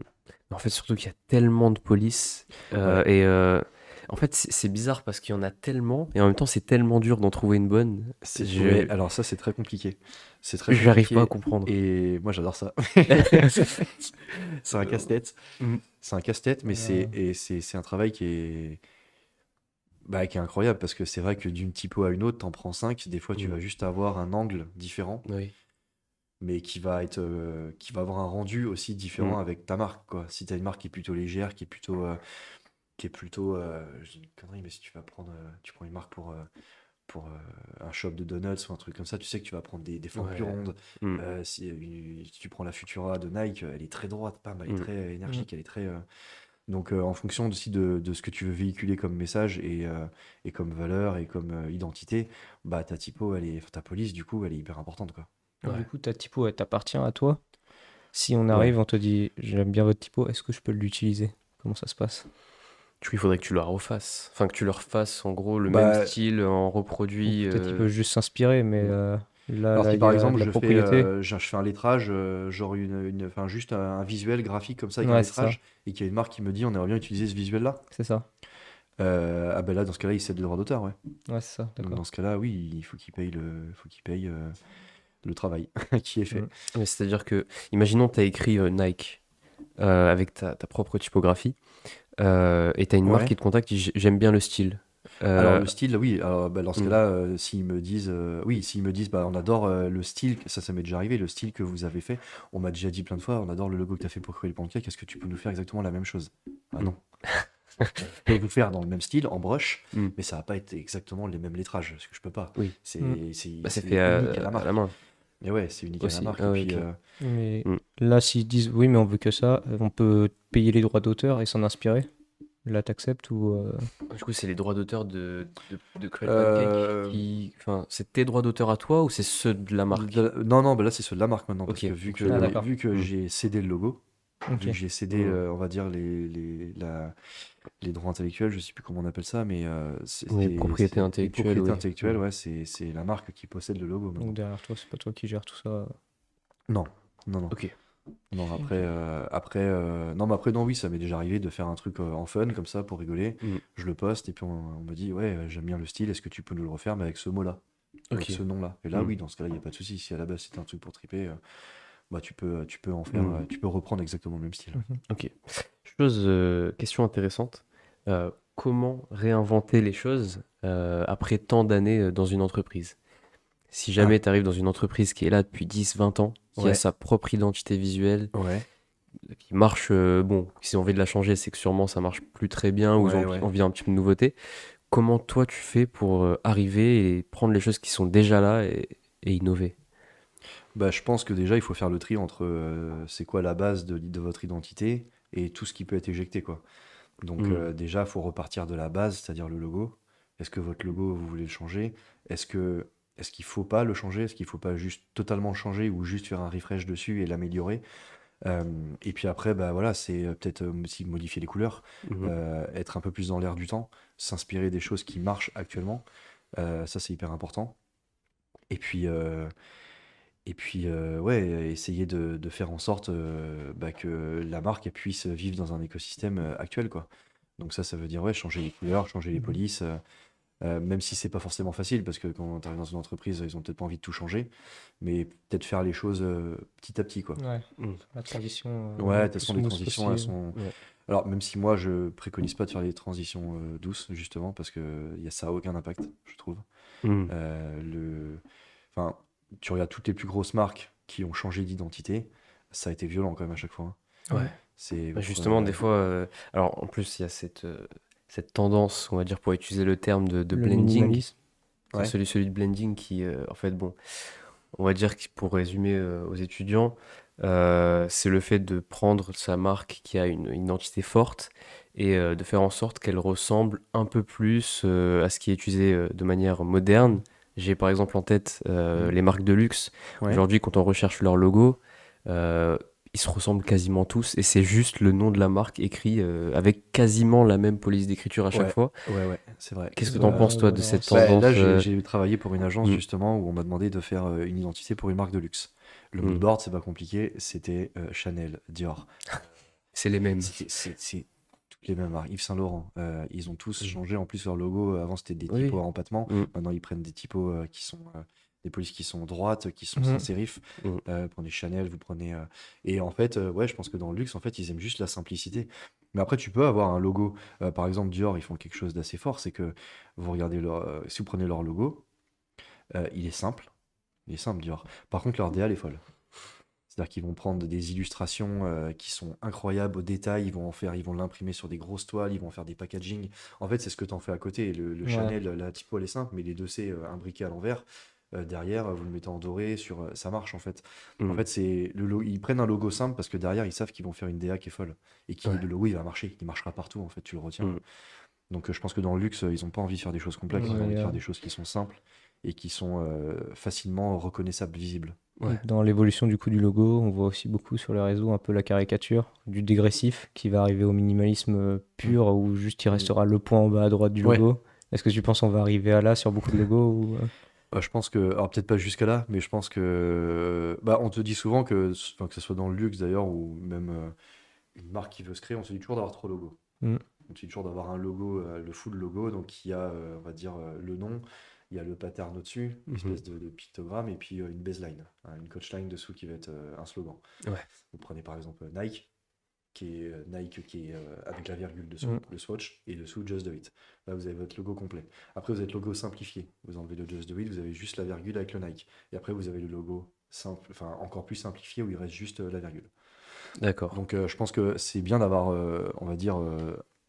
En fait, surtout qu'il y a tellement de polices. Ouais. En fait, c'est bizarre parce qu'il y en a tellement. Et en même temps, c'est tellement dur d'en trouver une bonne. Ouais, alors ça, c'est très compliqué. C'est très J'arrive pas à compliqué. comprendre. Et moi, j'adore ça. C'est un casse-tête. Hmm. C'est un casse-tête, mais Euh, c'est un travail qui est incroyable parce que c'est vrai que d'une typo à une autre, t'en prends 5. Des fois, tu Hmm. vas juste avoir un angle différent. Oui. mais qui va avoir un rendu aussi différent avec ta marque, quoi. Si tu as une marque qui est plutôt légère, je dis une connerie, mais si tu prends une marque pour un shop de donuts ou un truc comme ça, tu sais que tu vas prendre des formes plus Ouais. rondes. Mm. Si tu prends la Futura de Nike, elle est très droite, bam, elle est Mm. très énergique, elle est très. Donc, en fonction aussi de ce que tu veux véhiculer comme message et comme valeur et comme identité, bah ta typo, ta police, du coup, elle est hyper importante, quoi. Et du Ouais. coup, ta typo, elle t'appartient à toi. Si on Ouais. arrive, on te dit, j'aime bien votre typo, est-ce que je peux l'utiliser? Comment ça se passe? Du coup, il faudrait que tu la refasses. Enfin, que tu leur fasses en gros le même Bah, style en Ou reproduit. peut-être il peut juste s'inspirer, mais alors là, si il y par a de exemple la propriété. je fais un lettrage, genre enfin juste un visuel graphique comme ça avec un Ouais, c'est ça. lettrage, et qu'il y a une marque qui me dit on aimerait bien utiliser ce visuel-là, C'est ça. ah ben là dans ce cas-là il cède le droit d'auteur, ouais. Ouais, c'est ça, Donc d'accord. dans ce cas-là, oui, il faut qu'il paye le travail qui est fait. Mm. Mais c'est-à-dire que, imaginons, tu as écrit Nike avec ta propre typographie et tu as une marque Ouais. qui te contacte qui dit j'aime bien le style. Alors Euh, le style, oui. Alors bah, dans ce mm, cas-là, s'ils me disent, bah on adore le style, ça m'est déjà arrivé, le style que vous avez fait. On m'a déjà dit plein de fois, on adore le logo que tu as fait pour Cruel Pancake. Est-ce que tu peux nous faire exactement la même chose? Ah mm, non. Je peux vous faire dans le même style, en broche, mm. mais ça va pas être exactement les mêmes lettrages, parce que je peux pas. Oui, Mm. bah, c'est C'est fait unique à la à la marque. main Mais ouais, c'est unique à la aussi. marque. Et Ah ouais, puis, ok. Mais Mm. là, s'ils disent oui, mais on veut que ça, on peut payer les droits d'auteur et s'en inspirer. Là, t'acceptes ou Du coup, c'est les droits d'auteur de Cruel Pancake euh, qui. Enfin, c'est tes droits d'auteur à toi ou c'est ceux de la marque? non, non, bah là c'est ceux de la marque maintenant, parce Ok, que donc je les connais. d'accord. vu que Mm, j'ai cédé le logo, vu que Ok. j'ai cédé, mm. on va dire, les droits intellectuels, je sais plus comment on appelle ça, mais Oui, propriété les intellectuelle, propriétés oui. intellectuelles, ouais, c'est la marque qui possède le logo maintenant. Donc derrière toi, c'est pas toi qui gères tout ça. Non, non, non. Ok. Non, Ok. non, mais après, non, oui, ça m'est déjà arrivé de faire un truc en fun, comme ça, pour rigoler. Mm. Je le poste, et puis on me dit, ouais, j'aime bien le style, est-ce que tu peux nous le refaire, mais avec ce mot-là, avec Ok. ce nom-là. Et là, Mm. oui, dans ce cas-là, il n'y a pas de souci. Si à la base c'était un truc pour triper, bah, tu peux en faire, Mm. tu peux reprendre exactement le même style. Mhm. Ok. Question intéressante. Comment réinventer les choses après tant d'années dans une entreprise? Si Ah, jamais tu arrives dans une entreprise qui est là depuis 10, 20 ans, qui a ouais, sa propre identité visuelle, ouais, qui marche, bon, si on envie de la changer, c'est que sûrement ça marche plus très bien ou ils ouais, ont ouais. envie d'un petit peu de nouveauté. Comment toi tu fais pour arriver et prendre les choses qui sont déjà là et innover? Bah, je pense que déjà, il faut faire le tri entre c'est quoi la base de votre identité et tout ce qui peut être éjecté, quoi. Donc, Mm. déjà, il faut repartir de la base, c'est-à-dire le logo. Est-ce que votre logo, vous voulez le changer? Est-ce que, est-ce qu'il faut pas le changer? Est-ce qu'il faut pas juste totalement le changer ou juste faire un refresh dessus et l'améliorer? Euh, et puis après, bah voilà, c'est peut-être aussi modifier les couleurs, Mhm. être un peu plus dans l'air du temps, s'inspirer des choses qui marchent actuellement. Ça, c'est hyper important. Et puis, ouais, essayer de faire en sorte bah, que la marque elle puisse vivre dans un écosystème actuel, quoi. Donc ça veut dire ouais, changer les couleurs, changer les Mhm. polices, même si c'est pas forcément facile, parce que quand tu arrives dans une entreprise, ils ont peut-être pas envie de tout changer, mais peut-être faire les choses petit à petit, quoi. Ouais. Mm. La transition Ouais, de le toute plus façon, les smooth transitions, elles possible. sont... Ouais. Alors, même si moi, je préconise pas de faire les transitions douces, justement, parce que ça a aucun impact, je trouve. Mm. Euh, le... Enfin, tu regardes toutes les plus grosses marques qui ont changé d'identité, ça a été violent quand même à chaque fois, hein. Ouais. Mm. C'est Bah, ouf, justement, des fois, alors en plus, il y a cette tendance, on va dire, pour utiliser le terme de Le blending, minimalisme. Ouais. celui de blending qui, en fait, bon, on va dire que pour résumer aux étudiants, c'est le fait de prendre sa marque qui a une identité forte et de faire en sorte qu'elle ressemble un peu plus à ce qui est utilisé de manière moderne. J'ai par exemple en tête Mm. les marques de luxe. Ouais. Aujourd'hui, quand on recherche leur logo, euh, ils se ressemblent quasiment tous et c'est juste le nom de la marque écrit avec quasiment la même police d'écriture à chaque Ouais, fois. ouais, c'est vrai. Qu'est-ce que t'en Zara, penses, toi, de Zara cette aussi. Bah, là, tendance j'ai travaillé pour une agence mm, justement où on m'a demandé de faire une identité pour une marque de luxe. Le mood mm. board, c'est pas compliqué, c'était Chanel, Dior. C'est les mêmes. C'est toutes les mêmes marques. Yves Saint Laurent, ils ont tous Mm. changé en plus leur logo. Avant, c'était des Oui. typos à empattement. Mm, Maintenant, ils prennent des typos qui sont des polices qui sont droites, qui sont sans Mhm. sérif. mm, Prenez Chanel, vous prenez. Et en fait, ouais, je pense que dans le luxe, en fait, ils aiment juste la simplicité. Mais après, tu peux avoir un logo. Par exemple, Dior, ils font quelque chose d'assez fort. C'est que vous regardez si vous prenez leur logo, il est simple. Il est simple, Dior. Par contre, leur DA, elle est folle. C'est-à-dire qu'ils vont prendre des illustrations qui sont incroyables au détail, ils vont l'imprimer sur des grosses toiles, ils vont faire des packaging. En fait, c'est ce que tu en fais à côté. Le Ouais. Chanel, la typo, elle est simple, mais les deux C imbriqués à l'envers, derrière, vous le mettez en doré, ça marche en fait. En fait, ils prennent un logo simple parce que derrière, ils savent qu'ils vont faire une DA qui est folle. Et Ouais. le logo, il va marcher, il marchera partout en fait, tu le retiens. Mm. Donc je pense que dans le luxe, ils n'ont pas envie de faire des choses complexes, ils ont Ouais, envie de faire des choses qui sont simples et qui sont facilement reconnaissables, visibles. Ouais. Dans l'évolution du coup du logo, on voit aussi beaucoup sur les réseaux un peu la caricature du dégressif qui va arriver au minimalisme pur où juste il restera le point en bas à droite du Ouais. logo. Est-ce que tu penses qu'on va arriver à là sur beaucoup de logos ou... Je pense que, alors peut-être pas jusqu'à là, mais je pense que, bah, on te dit souvent enfin, que ce soit dans le luxe d'ailleurs, ou même une marque qui veut se créer, on te dit toujours d'avoir 3 logos. Mm. On te dit toujours d'avoir un logo, le full logo, donc il y a, on va dire, le nom, il y a le pattern au-dessus, une espèce de pictogramme, et puis une baseline, hein, une coachline dessous qui va être un slogan. Ouais. Vous prenez par exemple Nike, qui est avec la virgule dessous, Mm. le swatch, et dessous Just Do It. Là, vous avez votre logo complet. Après, vous avez le logo simplifié. Vous enlevez le Just Do It, vous avez juste la virgule avec le Nike. Et après, vous avez le logo simple, enfin encore plus simplifié, où il reste juste la virgule. D'accord. Donc, je pense que c'est bien d'avoir, on va dire,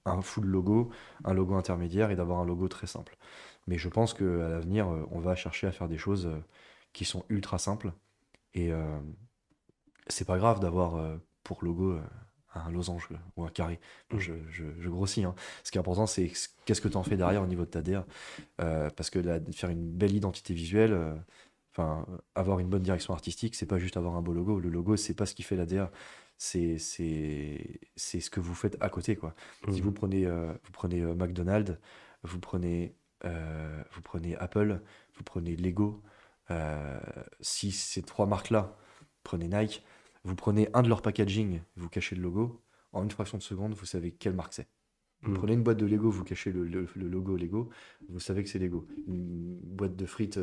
un full logo, un logo intermédiaire et d'avoir un logo très simple. Mais je pense qu'à l'avenir, on va chercher à faire des choses qui sont ultra simples. Et c'est pas grave d'avoir pour logo un losange ou un carré. Bon, je grossis. Hein. Ce qui est important, c'est qu'est-ce que tu en fais derrière au niveau de ta DA. Parce que faire une belle identité visuelle, enfin, avoir une bonne direction artistique, c'est pas juste avoir un beau logo. Le logo, c'est pas ce qui fait la DA. C'est ce que vous faites à côté, quoi. Si vous prenez McDonald's, vous prenez Apple, vous prenez Lego, si ces 3 marques-là, prenez Nike, vous prenez un de leurs packaging, vous cachez le logo, en une fraction de seconde, vous savez quelle marque c'est. Vous prenez une boîte de Lego, vous cachez le logo Lego, vous savez que c'est Lego. Une boîte de frites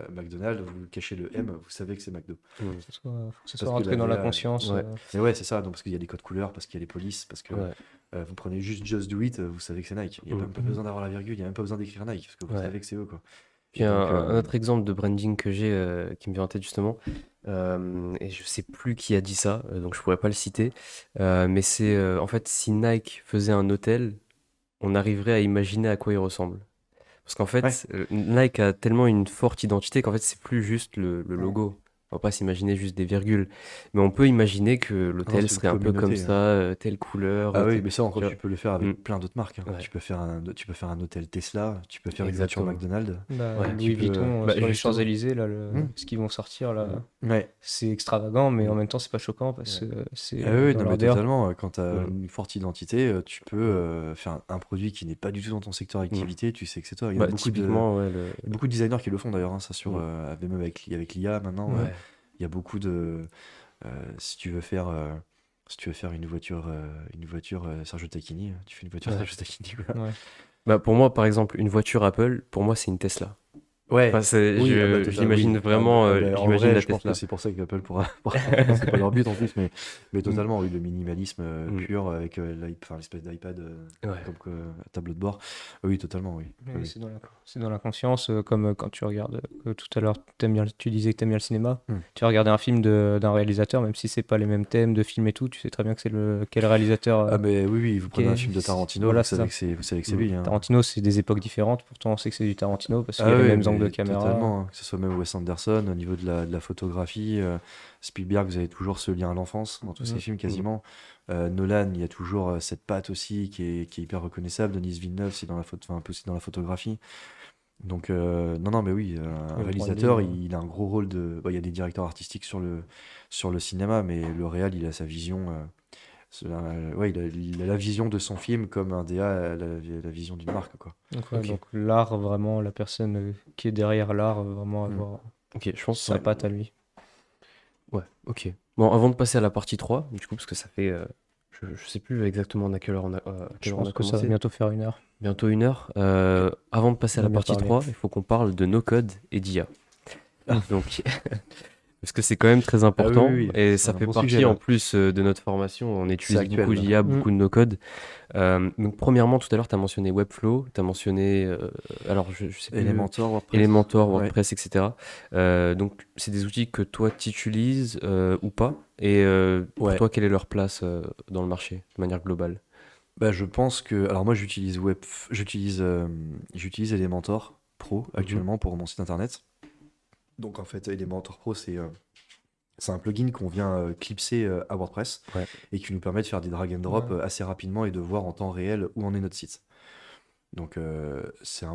McDonald's, vous cachez le M, vous savez que c'est McDo. Faut que ce soit Parce rentré que dans la DA, conscience. ouais. Mais ouais, c'est ça, donc, parce qu'il y a des codes couleurs, parce qu'il y a les polices, parce que Ouais. vous prenez juste Just Do It, vous savez que c'est Nike. Il n'y a même pas besoin d'avoir la virgule, il n'y a même pas besoin d'écrire Nike, parce que vous Ouais. savez que c'est eux, quoi. Puis Et un, donc, un autre exemple de branding que j'ai qui me vient en tête justement, et je sais plus qui a dit ça, donc je pourrais pas le citer, mais c'est en fait si Nike faisait un hôtel, on arriverait à imaginer à quoi il ressemble. Parce qu'en fait, Nike a tellement une forte identité qu'en fait c'est plus juste le logo. On va pas s'imaginer juste des virgules, mais on peut imaginer que l'hôtel c'est une serait un peu comme communauté, ça, telle couleur. Ah oui, telle mais ça encore, texture. tu peux le faire avec plein d'autres marques. Hein. Ouais. Tu peux faire un hôtel Tesla, tu peux faire une voiture Exactement. McDonald's. Bah, Ouais, Louis tu peux- Vuitton bah, sur les justement. Champs-Élysées, là, Mm. ce qu'ils vont sortir là, Ouais. c'est extravagant, mais en même temps c'est pas choquant parce que c'est Ah oui, dans non, leur mais DA. totalement. Quand tu as Mm. une forte identité, tu peux faire un produit qui n'est pas du tout dans ton secteur d'activité, tu sais que c'est toi. Il y a Bah, beaucoup typiquement, ouais, il y a beaucoup de designers qui le font d'ailleurs, hein, ça même avec l'IA maintenant. ouais. Il y a beaucoup de. Si tu veux faire une voiture Sergio Tacchini, tu fais une voiture Ouais. Sergio Tacchini. Quoi. Ouais. Bah, pour moi, par exemple, une voiture Apple, pour moi, c'est une Tesla. Ouais. Enfin, Oui, je l'imagine vraiment, en j'imagine vrai, la je pense Tesla. que c'est pour ça qu'Apple pourra. C'est pas leur but en plus, mais totalement, oui, le minimalisme pur avec l'espèce d'iPad Ouais. comme tableau de bord. Oui, totalement, oui. Oui, Oui. c'est dans la conscience, comme quand tu regardes, tout à l'heure, tu disais que tu aimes bien le cinéma. Mm. Tu vas regarder un film d'un réalisateur, même si c'est pas les mêmes thèmes de film et tout, tu sais très bien que c'est quel réalisateur. Ah, mais oui, vous prenez Ok, un film de Tarantino, voilà, vous savez que c'est lui. Hein. Tarantino, c'est des époques différentes, pourtant on sait que c'est du Tarantino parce qu'il y Ah a les oui, mêmes angles de mais caméra. totalement, hein. Que ce soit même Wes Anderson, au niveau de la photographie, Spielberg, vous avez toujours ce lien à l'enfance dans tous ces films quasiment. Nolan, il y a toujours cette patte aussi qui est hyper reconnaissable. Denis Villeneuve, c'est un peu aussi dans la photographie. Donc, non, mais oui, un Le réalisateur, branding, il a un gros rôle de. Il y a des directeurs artistiques sur le cinéma, mais le réal, il a sa vision. Ouais, il a la vision de son film comme un DA a la vision d'une marque, quoi. Donc, ouais, Ok. donc l'art, vraiment, la personne qui est derrière l'art, vraiment avoir Ok, je pense que sa patte à lui. Ouais, ok. Bon, avant de passer à la partie 3, du coup, parce que ça fait. Je sais plus exactement à quelle heure on a, à Je quelle heure on pense a que ça va commencé. bientôt faire 1 heure. Bientôt 1 heure. Avant de passer à On a la bien partie parlé. 3, il faut qu'on parle de no-code et d'IA. Donc, Parce que c'est quand même très important oui, et c'est ça un fait bon partie sujet, là. en plus de notre formation. On utilise actuel, beaucoup là. d'IA, beaucoup de no-code. Donc, premièrement, tout à l'heure, tu as mentionné Webflow, tu as mentionné, alors je sais plus, Elementor, WordPress. Elementor, Ouais. WordPress, etc. Donc, c'est des outils que toi, tu utilises ou pas. Et pour Ouais. toi, quelle est leur place dans le marché, de manière globale? Bah, je pense que. Alors, moi, j'utilise Elementor Pro Mhm. actuellement pour mon site internet. Donc, en fait, Elementor Pro, c'est un plugin qu'on vient clipser à WordPress Ouais. et qui nous permet de faire des drag and drop Ouais. assez rapidement et de voir en temps réel où en est notre site. Donc, c'est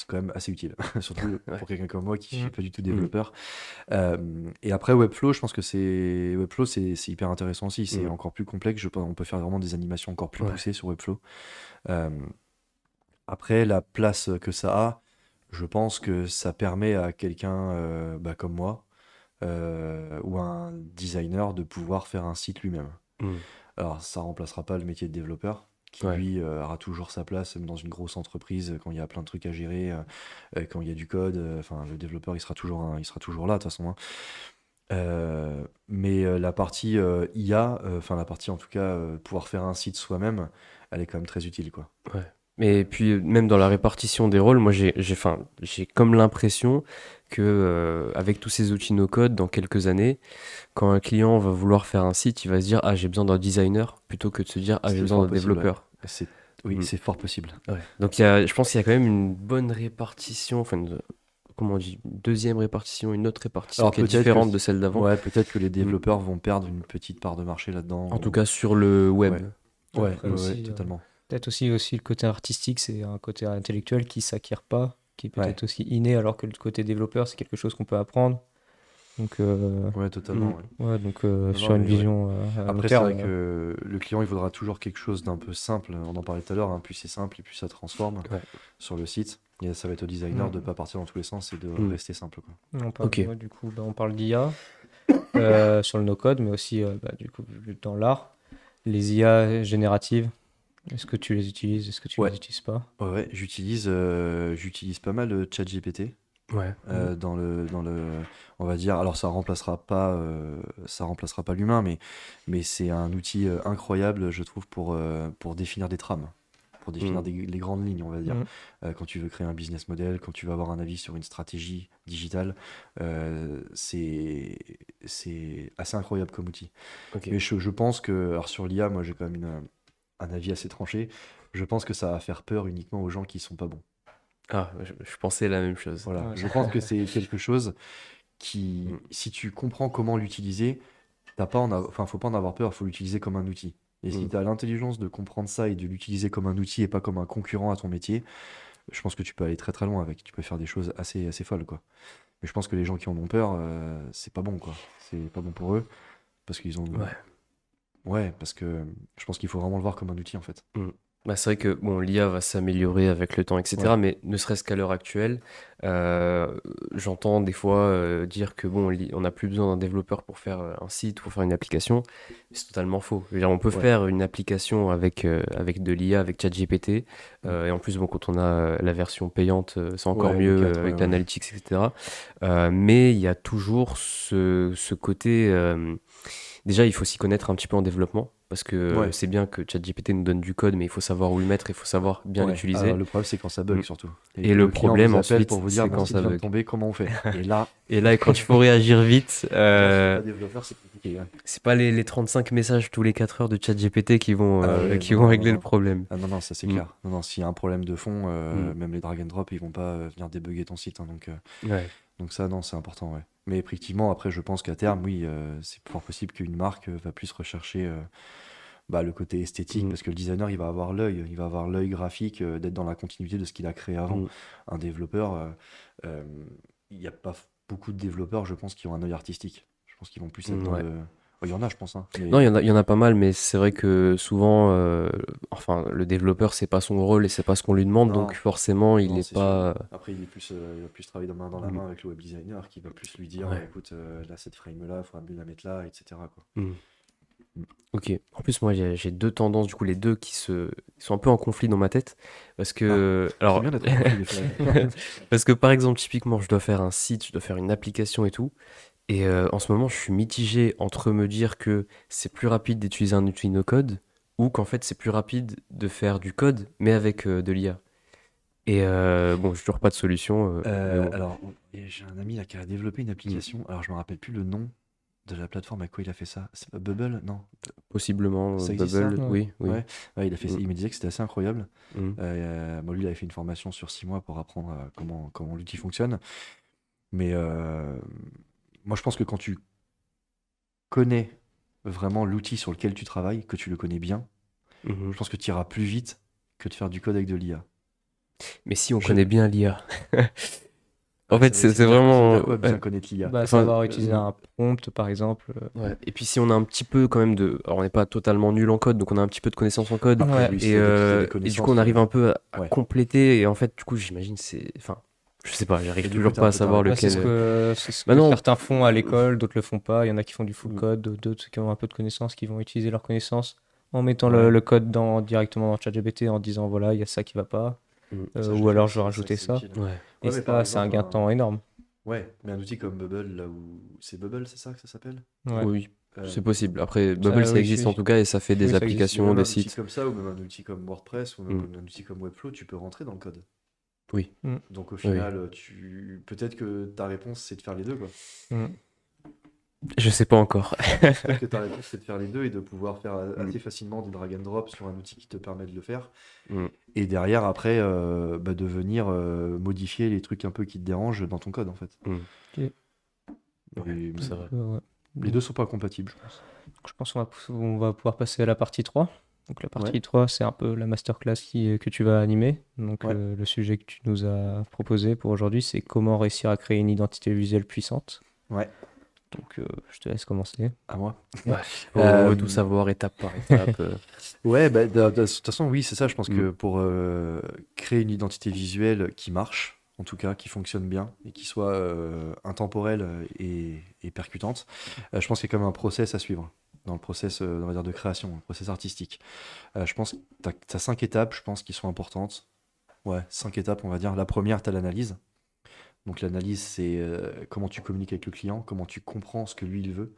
quand même assez utile, surtout Ouais. pour quelqu'un comme moi qui ne suis Mm. pas du tout développeur. Et après, Webflow, je pense que c'est hyper intéressant aussi. C'est Mm. encore plus complexe. Je pense on peut faire vraiment des animations encore plus Ouais. poussées sur Webflow. Euh, Après, la place que ça a, je pense que ça permet à quelqu'un comme moi ou un designer de pouvoir faire un site lui-même. Mm. Alors, ça remplacera pas le métier de développeur, qui Ouais. lui aura toujours sa place même dans une grosse entreprise quand il y a plein de trucs à gérer, quand il y a du code. Enfin, le développeur, il sera toujours là de toute façon, hein. Mais la partie IA, enfin la partie en tout cas pouvoir faire un site soi-même, elle est quand même très utile, quoi. Ouais. Et puis même dans la répartition des rôles, moi j'ai comme l'impression que avec tous ces outils no-code, dans quelques années, quand un client va vouloir faire un site, il va se dire ah j'ai besoin d'un designer plutôt que de se dire ah j'ai C'est besoin fort d'un possible, ouais. développeur. Oui, Mm. c'est fort possible. Ouais. Donc je pense qu'il y a quand même une bonne répartition, enfin comment on dit, une deuxième répartition, une autre répartition Alors qui est peut-être que, différente de celle d'avant. ouais, peut-être que les Mm. développeurs vont perdre une petite part de marché là-dedans. En tout cas sur le web. Ouais, Après ouais, aussi, totalement. peut-être aussi le côté artistique, c'est un côté intellectuel qui s'acquiert pas, qui est peut-être Ouais, aussi inné, alors que le côté développeur, c'est quelque chose qu'on peut apprendre. Donc, ouais, totalement. Mm. Ouais. ouais, donc Non, sur une mais ouais. vision à long Après, c'est terme, vrai que le client, il voudra toujours quelque chose d'un peu simple. On en parlait tout à l'heure, hein, plus c'est simple et plus ça transforme Ouais. sur le site. Et ça va être au designer Mm. de pas partir dans tous les sens et de Mm. rester simple, quoi. on parle, Ok. ouais, du coup, on parle d'IA sur le no-code, mais aussi du coup, dans l'art, les IA génératives. Est-ce que tu les utilises? Est-ce que tu Ouais. les utilises pas? Ouais, j'utilise pas mal ChatGPT Ouais. on va dire. Alors ça remplacera pas l'humain, mais c'est un outil incroyable, je trouve, pour définir des trames, pour définir Mm. les grandes lignes, on va dire. Mm. Quand tu veux créer un business model, quand tu veux avoir un avis sur une stratégie digitale, c'est assez incroyable comme outil. Ok. Mais je pense que, alors sur l'IA, moi j'ai quand même un avis assez tranché. Je pense que ça va faire peur uniquement aux gens qui sont pas bons. Ah, je pensais la même chose. Voilà, Ouais. je pense que c'est quelque chose qui, Mm. si tu comprends comment l'utiliser, faut pas en avoir peur, il faut l'utiliser comme un outil. Et si Mm. tu as l'intelligence de comprendre ça et de l'utiliser comme un outil et pas comme un concurrent à ton métier, je pense que tu peux aller très très loin avec. Tu peux faire des choses assez folles, quoi. Mais je pense que les gens qui en ont peur, c'est pas bon, quoi. C'est pas bon pour eux parce qu'ils ont. Ouais. Ouais, parce que je pense qu'il faut vraiment le voir comme un outil, en fait. Mm. Bah, c'est vrai que bon, l'IA va s'améliorer avec le temps, etc. Ouais. Mais ne serait-ce qu'à l'heure actuelle, euh, j'entends des fois dire que bon, on n'a plus besoin d'un développeur pour faire un site, pour faire une application. Mais c'est totalement faux. Je veux dire, on peut Ouais. faire une application avec de l'IA, avec ChatGPT. Et en plus, bon, quand on a la version payante, c'est encore Ouais, mieux le 4, avec ouais. l'analytics, etc. Mais il y a toujours ce côté. Déjà, il faut s'y connaître un petit peu en développement, parce que Ouais. c'est bien que ChatGPT nous donne du code, mais il faut savoir où le mettre, il faut savoir bien Ouais. l'utiliser. Alors, le problème, c'est quand ça bug, Mm. surtout. Et que le client problème vous appelle ensuite, pour vous dire c'est quand merci ça vient de bug. tomber, comment on fait? Et là, Et là, quand il faut réagir vite, quand c'est pas développeur, c'est compliqué, ouais. c'est pas les 35 messages tous les 4 heures de ChatGPT qui vont, Ah ouais, qui non, vont non, régler non. le problème. Ah non, non, ça c'est Mm. clair. Non, non, s'il y a un problème de fond, Mm. même les drag and drop, ils vont pas venir débugger ton site, hein, Ouais. donc ça, non, c'est important, ouais. Mais effectivement, après, je pense qu'à terme, oui, c'est fort possible qu'une marque va plus rechercher le côté esthétique, Mm. parce que le designer, il va avoir l'œil graphique, d'être dans la continuité de ce qu'il a créé avant. Mm. Un développeur, euh, il n'y a pas beaucoup de développeurs, je pense, qui ont un œil artistique. Je pense qu'ils vont plus être dans Ouais. le... Oh, il y en a, je pense, hein, mais... Non, il y en a pas mal, mais c'est vrai que souvent, enfin, le développeur, c'est pas son rôle et c'est pas ce qu'on lui demande, Non. donc forcément, il Non, est c'est pas. sûr. Après, il va plus travailler main dans la Mm. main avec le web designer qui va plus lui dire, Ouais. écoute, là, cette frame-là, il faudra mieux la mettre là, etc., quoi. Mm. Ok. En plus, moi, j'ai deux tendances, du coup, les deux qui sont un peu en conflit dans ma tête. Parce que. C'est Alors, bien d'être tranquille, des fois. parce que par exemple, typiquement, je dois faire un site, je dois faire une application et tout. Et en ce moment, je suis mitigé entre me dire que c'est plus rapide d'utiliser un outil no-code ou qu'en fait, c'est plus rapide de faire du code, mais avec de l'IA. Et bon, j'ai toujours pas de solution, mais bon, Alors, j'ai un ami là qui a développé une mm, application. Alors, je me rappelle plus le nom de la plateforme à quoi il a fait ça. C'est pas Bubble? Non. possiblement Ça existe ça? Bubble, Ouais. oui, oui. Ouais. Ouais, il a fait, Mm, il me disait que c'était assez incroyable. mm, Bon, lui, il avait fait une formation sur 6 mois pour apprendre comment l'outil fonctionne. Mais moi, je pense que quand tu connais vraiment l'outil sur lequel tu travailles, que tu le connais bien, mhm. je pense que tu iras plus vite que de faire du code avec de l'IA. Mais si on Je... connaît bien l'IA. En Ah, fait, c'est ça veut vraiment. dire quoi, bien connaître l'IA? Bah, Enfin, savoir utiliser un prompt, par exemple. ouais. Et puis si on a un petit peu quand même de. Alors on n'est pas totalement nul en code, donc on a un petit peu de connaissances en code. Après, Ouais. lui, Et, c'était des et du coup, connaissances. on arrive un peu à Ouais. compléter. Et en fait, du coup, j'imagine, c'est. Enfin, je sais pas, j'arrive Et du toujours coup, t'es pas un à peu savoir taré. Bah, c'est lequel. c'est ce Bah que non. certains font à l'école, d'autres le font pas. Il y en a qui font du full Mm. code, d'autres qui ont un peu de connaissances, qui vont utiliser leurs connaissances en mettant Ouais. le code directement dans ChatGPT en disant voilà, il y a ça qui va pas. Mm. Ça, je Ou le fais alors je aussi, vais et c'est vrai que rajouter c'est ça. utile. Ouais. Et Ouais, mais par ça, c'est un exemple, gain de temps énorme. ouais, mais un outil comme Bubble, là où c'est Bubble, c'est ça que ça s'appelle? Ouais. Oui, Euh, c'est possible. Après, Bubble, ça Oui, existe en oui, tout cas et ça fait oui, des ça existe. Mais applications, même des un outil sites. comme ça, ou même un outil comme WordPress, ou même Mm. un outil comme Webflow, tu peux rentrer dans le code. Oui, Mm. Donc au oui. final, peut-être que ta réponse, c'est de faire les deux, quoi. Mm. Je sais pas encore. Peut-être que ta réponse, c'est de faire les deux et de pouvoir faire Mm. assez facilement du drag and drop sur un outil qui te permet de le faire. Mm. Et derrière, après, de venir modifier les trucs un peu qui te dérangent dans ton code, en fait. Mm. Ok. Ouais, Et c'est vrai. Ouais. les deux sont pas compatibles, je pense. Je pense on va pouvoir passer à la partie 3. Donc la Ouais, partie 3, c'est un peu la masterclass que tu vas animer. Donc ouais. le sujet que tu nous as proposé pour aujourd'hui, c'est comment réussir à créer une identité visuelle puissante. Ouais, Donc je te laisse commencer. à moi. Ouais, faut Euh, tout savoir étape par étape. Ouais, bah, de toute façon, oui, c'est ça. Je pense Mm. que pour créer une identité visuelle qui marche, en tout cas, qui fonctionne bien et qui soit intemporelle et percutante, je pense qu'il y a quand même un process à suivre dans le process, on va dire, de création, un process artistique. Je pense que tu as 5 étapes, je pense, qui sont importantes. Ouais, 5 étapes, on va dire. La première, tu as l'analyse. Donc l'analyse, c'est comment tu communiques avec le client, comment tu comprends ce que lui, il veut.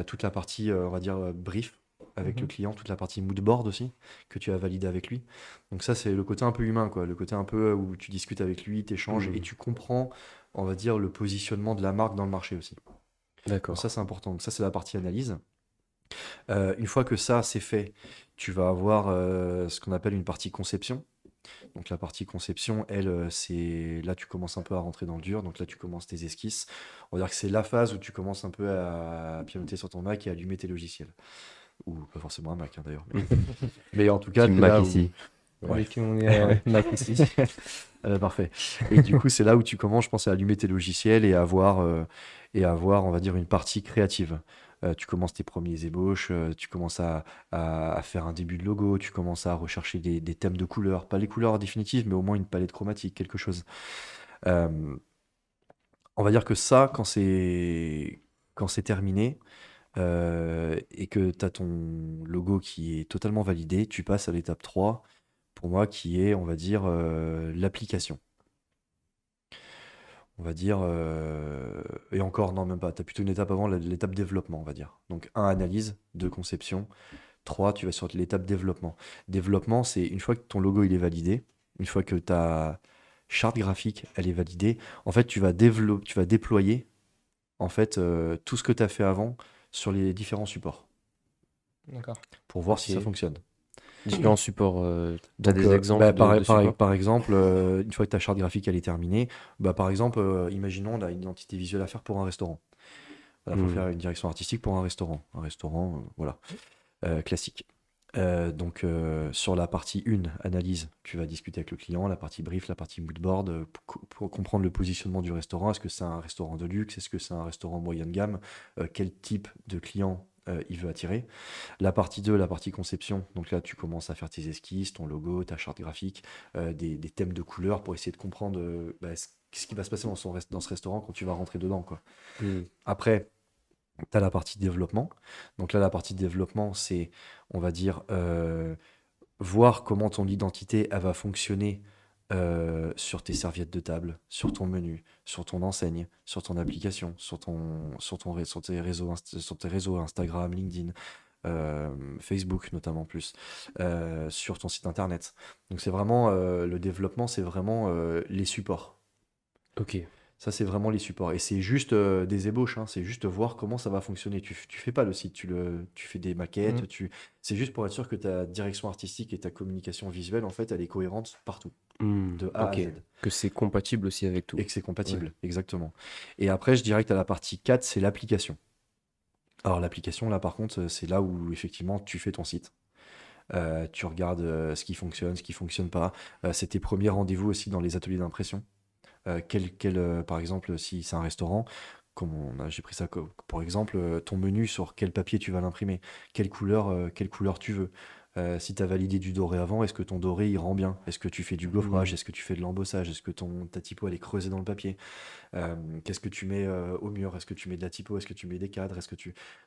Toute la partie, on va dire, brief avec le Mhm. client, toute la partie mood board aussi, que tu as validé avec lui. Donc ça, c'est le côté un peu humain, quoi. Le côté un peu où tu discutes avec lui, tu échanges et Mm. tu comprends, on va dire, le positionnement de la marque dans le marché aussi. Donc D'accord. ça, c'est important. Donc ça, c'est la partie analyse. Une fois que ça, c'est fait, tu vas avoir ce qu'on appelle une partie conception. Donc la partie conception, elle, c'est là tu commences un peu à rentrer dans le dur. Donc là tu commences tes esquisses. On va dire que c'est la phase où tu commences un peu à pianoter sur ton Mac et à allumer tes logiciels. Ou pas forcément un Mac hein, d'ailleurs. Mm. Mais en tout cas, Team t'es Mac là où... ici. Ouais. Avec on est Mac ici. Parfait. Et du coup, c'est là où tu commences, je pense, à allumer tes logiciels et avoir, on va dire, une partie créative. Tu commences tes premiers ébauches, tu commences à faire un début de logo, tu commences à rechercher des thèmes de couleurs, pas les couleurs définitives, mais au moins une palette chromatique, quelque chose. Euh, on va dire que ça, quand c'est terminé et que tu as ton logo qui est totalement validé, tu passes à l'étape 3, pour moi, qui est, on va dire, l'application. On va dire, et encore, non, même pas. Tu as plutôt une étape avant, l'étape développement, on va dire. Donc, 1, analyse, 2, conception, 3, tu vas sur l'étape développement. Développement, c'est une fois que ton logo il est validé, une fois que ta charte graphique elle est validée, en fait, tu vas déployer en fait, tout ce que tu as fait avant sur les différents supports D'accord. pour voir si ça Ok. fonctionne. Différents supports. T'as Donc, des exemples de supports? par exemple, une fois que ta charte graphique elle est terminée, par exemple, imaginons on a une identité visuelle à faire pour un restaurant. Il faut Mm. faire une direction artistique pour un restaurant. Un restaurant, voilà, classique. Donc, sur la partie 1, analyse, tu vas discuter avec le client. La partie brief, la partie moodboard, pour comprendre le positionnement du restaurant. Est-ce que c'est un restaurant de luxe? Est-ce que c'est un restaurant moyen de gamme? Quel type de client il veut attirer? La partie 2, la partie conception. Donc là, tu commences à faire tes esquisses, ton logo, ta charte graphique, des thèmes de couleurs pour essayer de comprendre ce qui va se passer dans ce restaurant quand tu vas rentrer dedans, quoi. Mm. Après, tu as la partie développement. Donc là, la partie développement, c'est, on va dire, voir comment ton identité elle va fonctionner sur tes serviettes de table, sur ton menu, sur ton enseigne, sur ton application, sur tes réseaux Instagram, LinkedIn, Facebook notamment plus, sur ton site internet. Donc c'est vraiment le développement, c'est vraiment les supports. Ok. Ça, c'est vraiment les supports. Et c'est juste des ébauches, hein. C'est juste voir comment ça va fonctionner. Tu fais pas le site, tu fais des maquettes. C'est juste pour être sûr que ta direction artistique et ta communication visuelle, en fait, elle est cohérente partout, de A à Ok. Z. Que c'est compatible aussi avec tout. Et que c'est compatible, exactement. Et après, je dirais que tu as la partie 4, c'est l'application. Alors, l'application, là, par contre, c'est là où, effectivement, tu fais ton site. Tu regardes ce qui fonctionne pas. C'est tes premiers rendez-vous aussi dans les ateliers d'impression. Par exemple, si c'est un restaurant, j'ai pris ça pour exemple, ton menu, sur quel papier tu vas l'imprimer, quelle couleur tu veux. Si tu as validé du doré avant, est-ce que ton doré il rend bien? Est-ce que tu fais du gaufrage? Est-ce que tu fais de l'embossage? Est-ce que ta typo elle est creusée dans le papier? Qu'est-ce que tu mets au mur? Est-ce que tu mets de la typo? Est-ce que tu mets des cadres?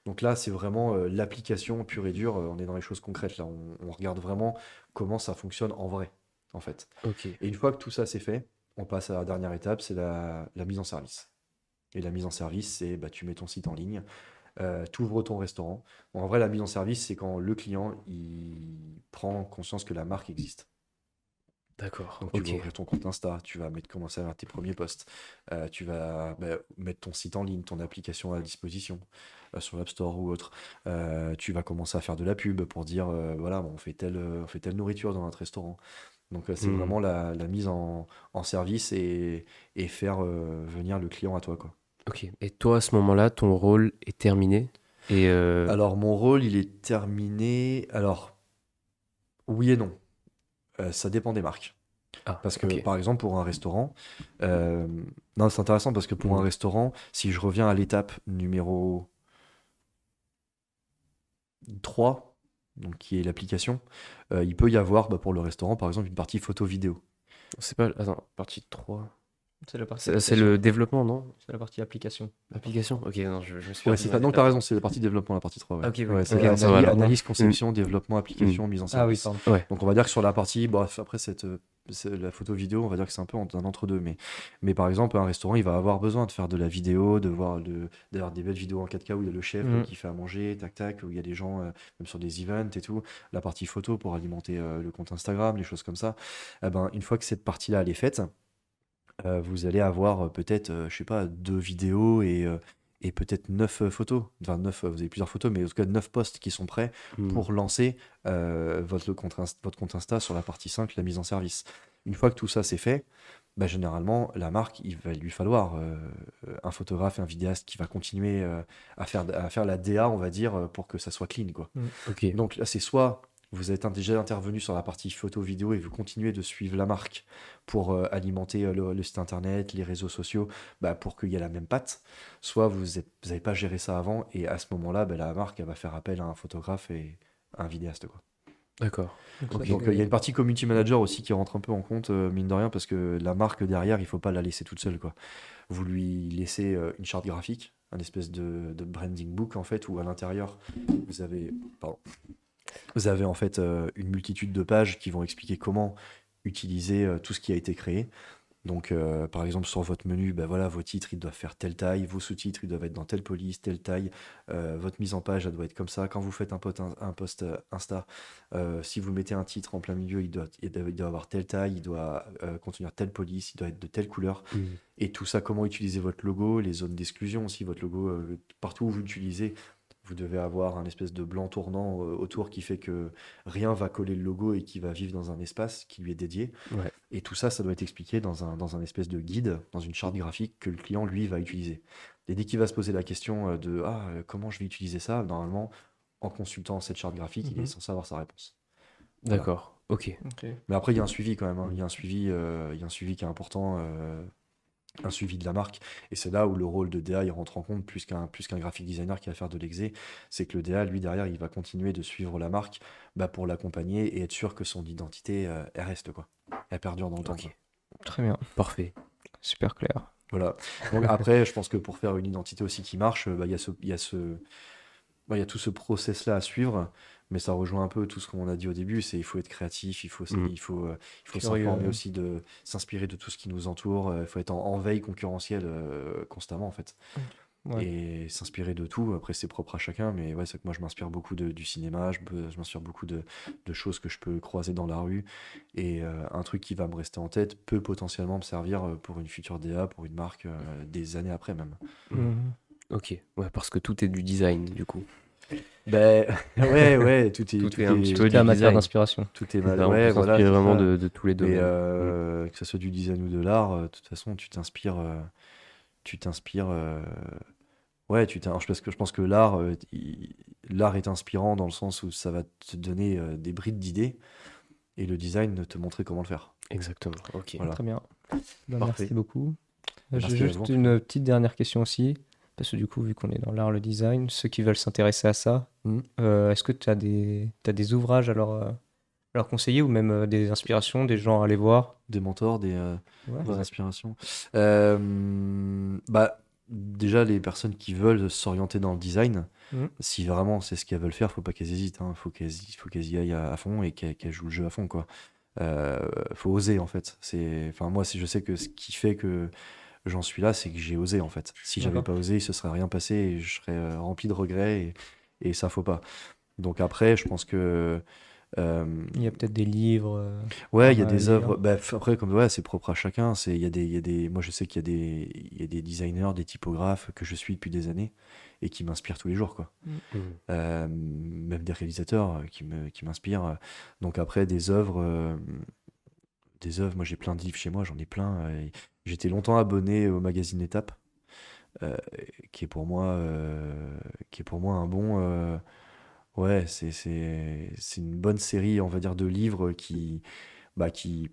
Donc là, c'est vraiment l'application pure et dure. On est dans les choses concrètes là. On regarde vraiment comment ça fonctionne en vrai, en fait. Ok. Et une fois que tout ça c'est fait, on passe à la dernière étape, c'est la mise en service. Et la mise en service, c'est tu mets ton site en ligne, tu ouvres ton restaurant. Bon, en vrai, la mise en service, c'est quand le client il prend conscience que la marque existe. D'accord. Donc tu vas Ok. ouvrir ton compte Insta, tu vas commencer à faire tes premiers posts, tu vas mettre ton site en ligne, ton application à disposition sur l'App Store ou autre. Tu vas commencer à faire de la pub pour dire voilà, bon, on fait telle nourriture dans notre restaurant. Donc c'est vraiment la mise en service et faire venir le client à toi, quoi. Ok. Et toi, à ce moment-là, ton rôle est terminé. Et Alors mon rôle, il est terminé. Alors oui et non. Ça dépend des marques. Ah, Parce que ok. par exemple pour un restaurant, euh, non c'est intéressant parce que pour un restaurant, si je reviens à l'étape numéro 3, donc qui est l'application, il peut y avoir pour le restaurant par exemple une partie photo-vidéo. C'est pas. Attends, partie 3. C'est la partie C'est application. le développement, non? C'est la partie application. Application? Ok, non, je me suis Ouais, perdu c'est dans ça. les Donc t'as étapes. raison, c'est la partie développement, la partie 3. Ouais. Ah, ok, oui. Ouais, c'est Ok, ça va alors. analyse, conception, développement, application, mise en Ah oui, service. pardon. Ouais. Donc on va dire que sur la partie, bon, après la photo vidéo, on va dire que c'est un peu un entre-deux. Mais par exemple, un restaurant, il va avoir besoin de faire de la vidéo, d'avoir des belles vidéos en 4K où il y a le chef qui fait à manger, tac tac, où il y a des gens, même sur des events et tout. La partie photo pour alimenter le compte Instagram, les choses comme ça. Eh ben, une fois que cette partie-là, elle est faite, vous allez avoir peut-être, je sais pas, 2 vidéos et peut-être 9 photos. Enfin, 9, vous avez plusieurs photos, mais en tout cas 9 posts qui sont prêts pour lancer votre compte Insta sur la partie 5, la mise en service. Une fois que tout ça c'est fait, généralement, la marque, il va lui falloir un photographe et un vidéaste qui va continuer à faire la DA, on va dire, pour que ça soit clean, quoi. Ok. Donc là, c'est soit vous êtes déjà intervenu sur la partie photo-vidéo et vous continuez de suivre la marque pour alimenter le site internet, les réseaux sociaux, pour qu'il y ait la même patte. Soit vous n'avez pas géré ça avant et à ce moment-là, la marque elle va faire appel à un photographe et à un vidéaste, quoi. D'accord. Ok. Donc il y a une partie community manager aussi qui rentre un peu en compte, mine de rien, parce que la marque derrière, il faut pas la laisser toute seule, quoi. Vous lui laissez une charte graphique, un espèce de branding book en fait, où à l'intérieur vous avez, pardon, vous avez en fait une multitude de pages qui vont expliquer comment utiliser tout ce qui a été créé. Donc, par exemple, sur votre menu, voilà, vos titres, ils doivent faire telle taille, vos sous-titres, ils doivent être dans telle police, telle taille, votre mise en page, elle doit être comme ça. Quand vous faites un post Insta, si vous mettez un titre en plein milieu, il doit avoir telle taille, il doit contenir telle police, il doit être de telle couleur. Et tout ça, comment utiliser votre logo, les zones d'exclusion aussi, votre logo, partout où vous l'utilisez, vous devez avoir un espèce de blanc tournant autour qui fait que rien va coller le logo et qui va vivre dans un espace qui lui est dédié. Ouais. Et tout ça, ça doit être expliqué dans un espèce de guide, dans une charte graphique que le client, lui, va utiliser. Et dès qu'il va se poser la question de comment je vais utiliser ça, normalement, en consultant cette charte graphique, il est censé avoir sa réponse. Voilà. D'accord. Ok. Mais après, il y a un suivi quand même, hein. Il y a un suivi qui est important, un suivi de la marque. Et c'est là où le rôle de DA il rentre en compte plus qu'un graphic designer qui va faire de l'exé. C'est que le DA, lui, derrière, il va continuer de suivre la marque pour l'accompagner et être sûr que son identité, elle reste, quoi. Elle perdure dans le temps. Ok. Quoi. Très bien. Parfait. Super clair. Voilà. Donc après, je pense que pour faire une identité aussi qui marche, il y a tout ce process-là à suivre. Mais ça rejoint un peu tout ce qu'on a dit au début, c'est il faut être créatif, Mm. il faut Curieux, s'informer ouais. aussi, de s'inspirer de tout ce qui nous entoure, il faut être en veille concurrentielle constamment en fait. Ouais. Et s'inspirer de tout. Après, c'est propre à chacun, mais ouais, c'est que moi, je m'inspire beaucoup du cinéma, je m'inspire beaucoup de choses que je peux croiser dans la rue. Et un truc qui va me rester en tête peut potentiellement me servir pour une future DA, pour une marque, des années après même. Mhm. Ok, ouais, parce que tout est du design, du coup. Ben, ouais, Tout est un petit peu Tout est à du matière design. d'inspiration. tout est C'est mal. ça, on Ouais, peut voilà, s'inspirer c'est vraiment ça. de tous les Mais domaines. que ce soit du design ou de l'art, de toute façon, tu t'inspires. Ouais, parce que je pense que l'art, l'art est inspirant dans le sens où ça va te donner des brides d'idées et le design te montrer comment le faire. Exactement, ok. Voilà. Très bien. Bah, Parfait. merci beaucoup. J'ai Merci à vous, juste en tout une petite dernière question aussi. Parce que du coup, vu qu'on est dans l'art, le design, ceux qui veulent s'intéresser à ça, Mhm. est-ce que tu as t'as des ouvrages à leur conseiller ou même des inspirations, des gens à aller voir? Des mentors, Ouais. des Ouais. inspirations. Bah, déjà, les personnes qui veulent s'orienter dans le design, Mhm. si vraiment c'est ce qu'elles veulent faire, faut pas qu'elles hésitent, hein. Faut qu'elles y aillent à fond et qu'elles jouent le jeu à fond, quoi. Faut oser, en fait. Enfin, moi, je sais que ce qui fait que j'en suis là, c'est que j'ai osé, en fait. Si j'avais D'accord. pas osé, il se serait rien passé et je serais rempli de regrets, et ça, faut pas. Donc après, je pense que Il y a peut-être des livres ouais, il y a à des lire. œuvres. Bah, après, comme ouais, c'est propre à chacun. Il y a des. Moi, je sais qu'il y a il y a des designers, des typographes que je suis depuis des années et qui m'inspirent tous les jours, quoi. Mhm. Même des réalisateurs qui m'inspirent. Donc après, des œuvres. Moi, j'ai plein de livres chez moi, j'en ai plein. J'étais longtemps abonné au magazine Étape, euh, qui est pour moi, un bon. Ouais, c'est une bonne série, on va dire, de livres bah, qui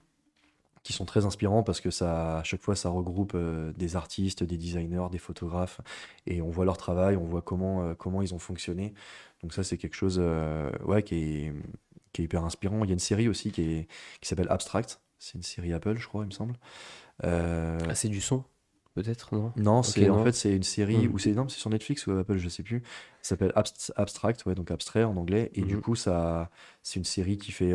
sont très inspirants parce que à chaque fois, ça regroupe des artistes, des designers, des photographes, et on voit leur travail, on voit comment ils ont fonctionné. Donc ça, c'est quelque chose, ouais, qui est hyper inspirant. Il y a une série aussi qui s'appelle Abstract. C'est une série Apple, je crois, il me semble. Ah, c'est du son, peut-être, non? Non, Ok, en non. fait, c'est une série, Mhm. ou c'est non, c'est sur Netflix ou Apple, je sais plus. Ça s'appelle Abstract, ouais, donc abstrait en anglais. Et du Mhm. coup, c'est une série qui fait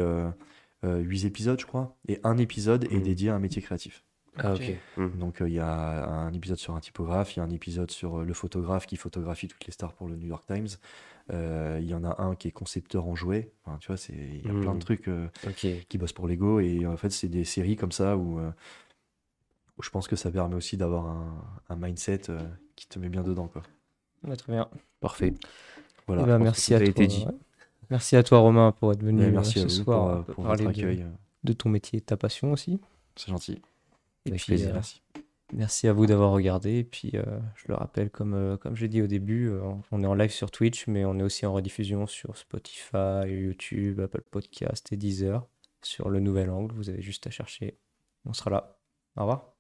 8 épisodes, je crois. Et un épisode est Mhm. dédié à un métier créatif. Ah, Ok. ok. Mhm. Donc, il y a un épisode sur un typographe, il y a un épisode sur le photographe qui photographie toutes les stars pour le New York Times. Il y en a un qui est concepteur en jouets. Enfin, tu vois, il y a plein de Mhm. trucs Ok. qui bossent pour Lego. Et en fait, c'est des séries comme ça où je pense que ça permet aussi d'avoir un mindset qui te met bien dedans, quoi. Ouais, très bien. Parfait. Eh Voilà, je ben, pense que merci Tout à a été toi. dit. Ouais. Merci à toi, Romain, pour être mais venu merci à ce vous soir un peu pour votre parler accueil. de ton métier et de ta passion aussi. C'est gentil. Et Avec puis, plaisir. Merci. merci à vous d'avoir regardé. Et puis, je le rappelle, comme j'ai dit au début, on est en live sur Twitch, mais on est aussi en rediffusion sur Spotify, YouTube, Apple Podcast et Deezer sur le Nouvel Angle. Vous avez juste à chercher. On sera là. Au revoir.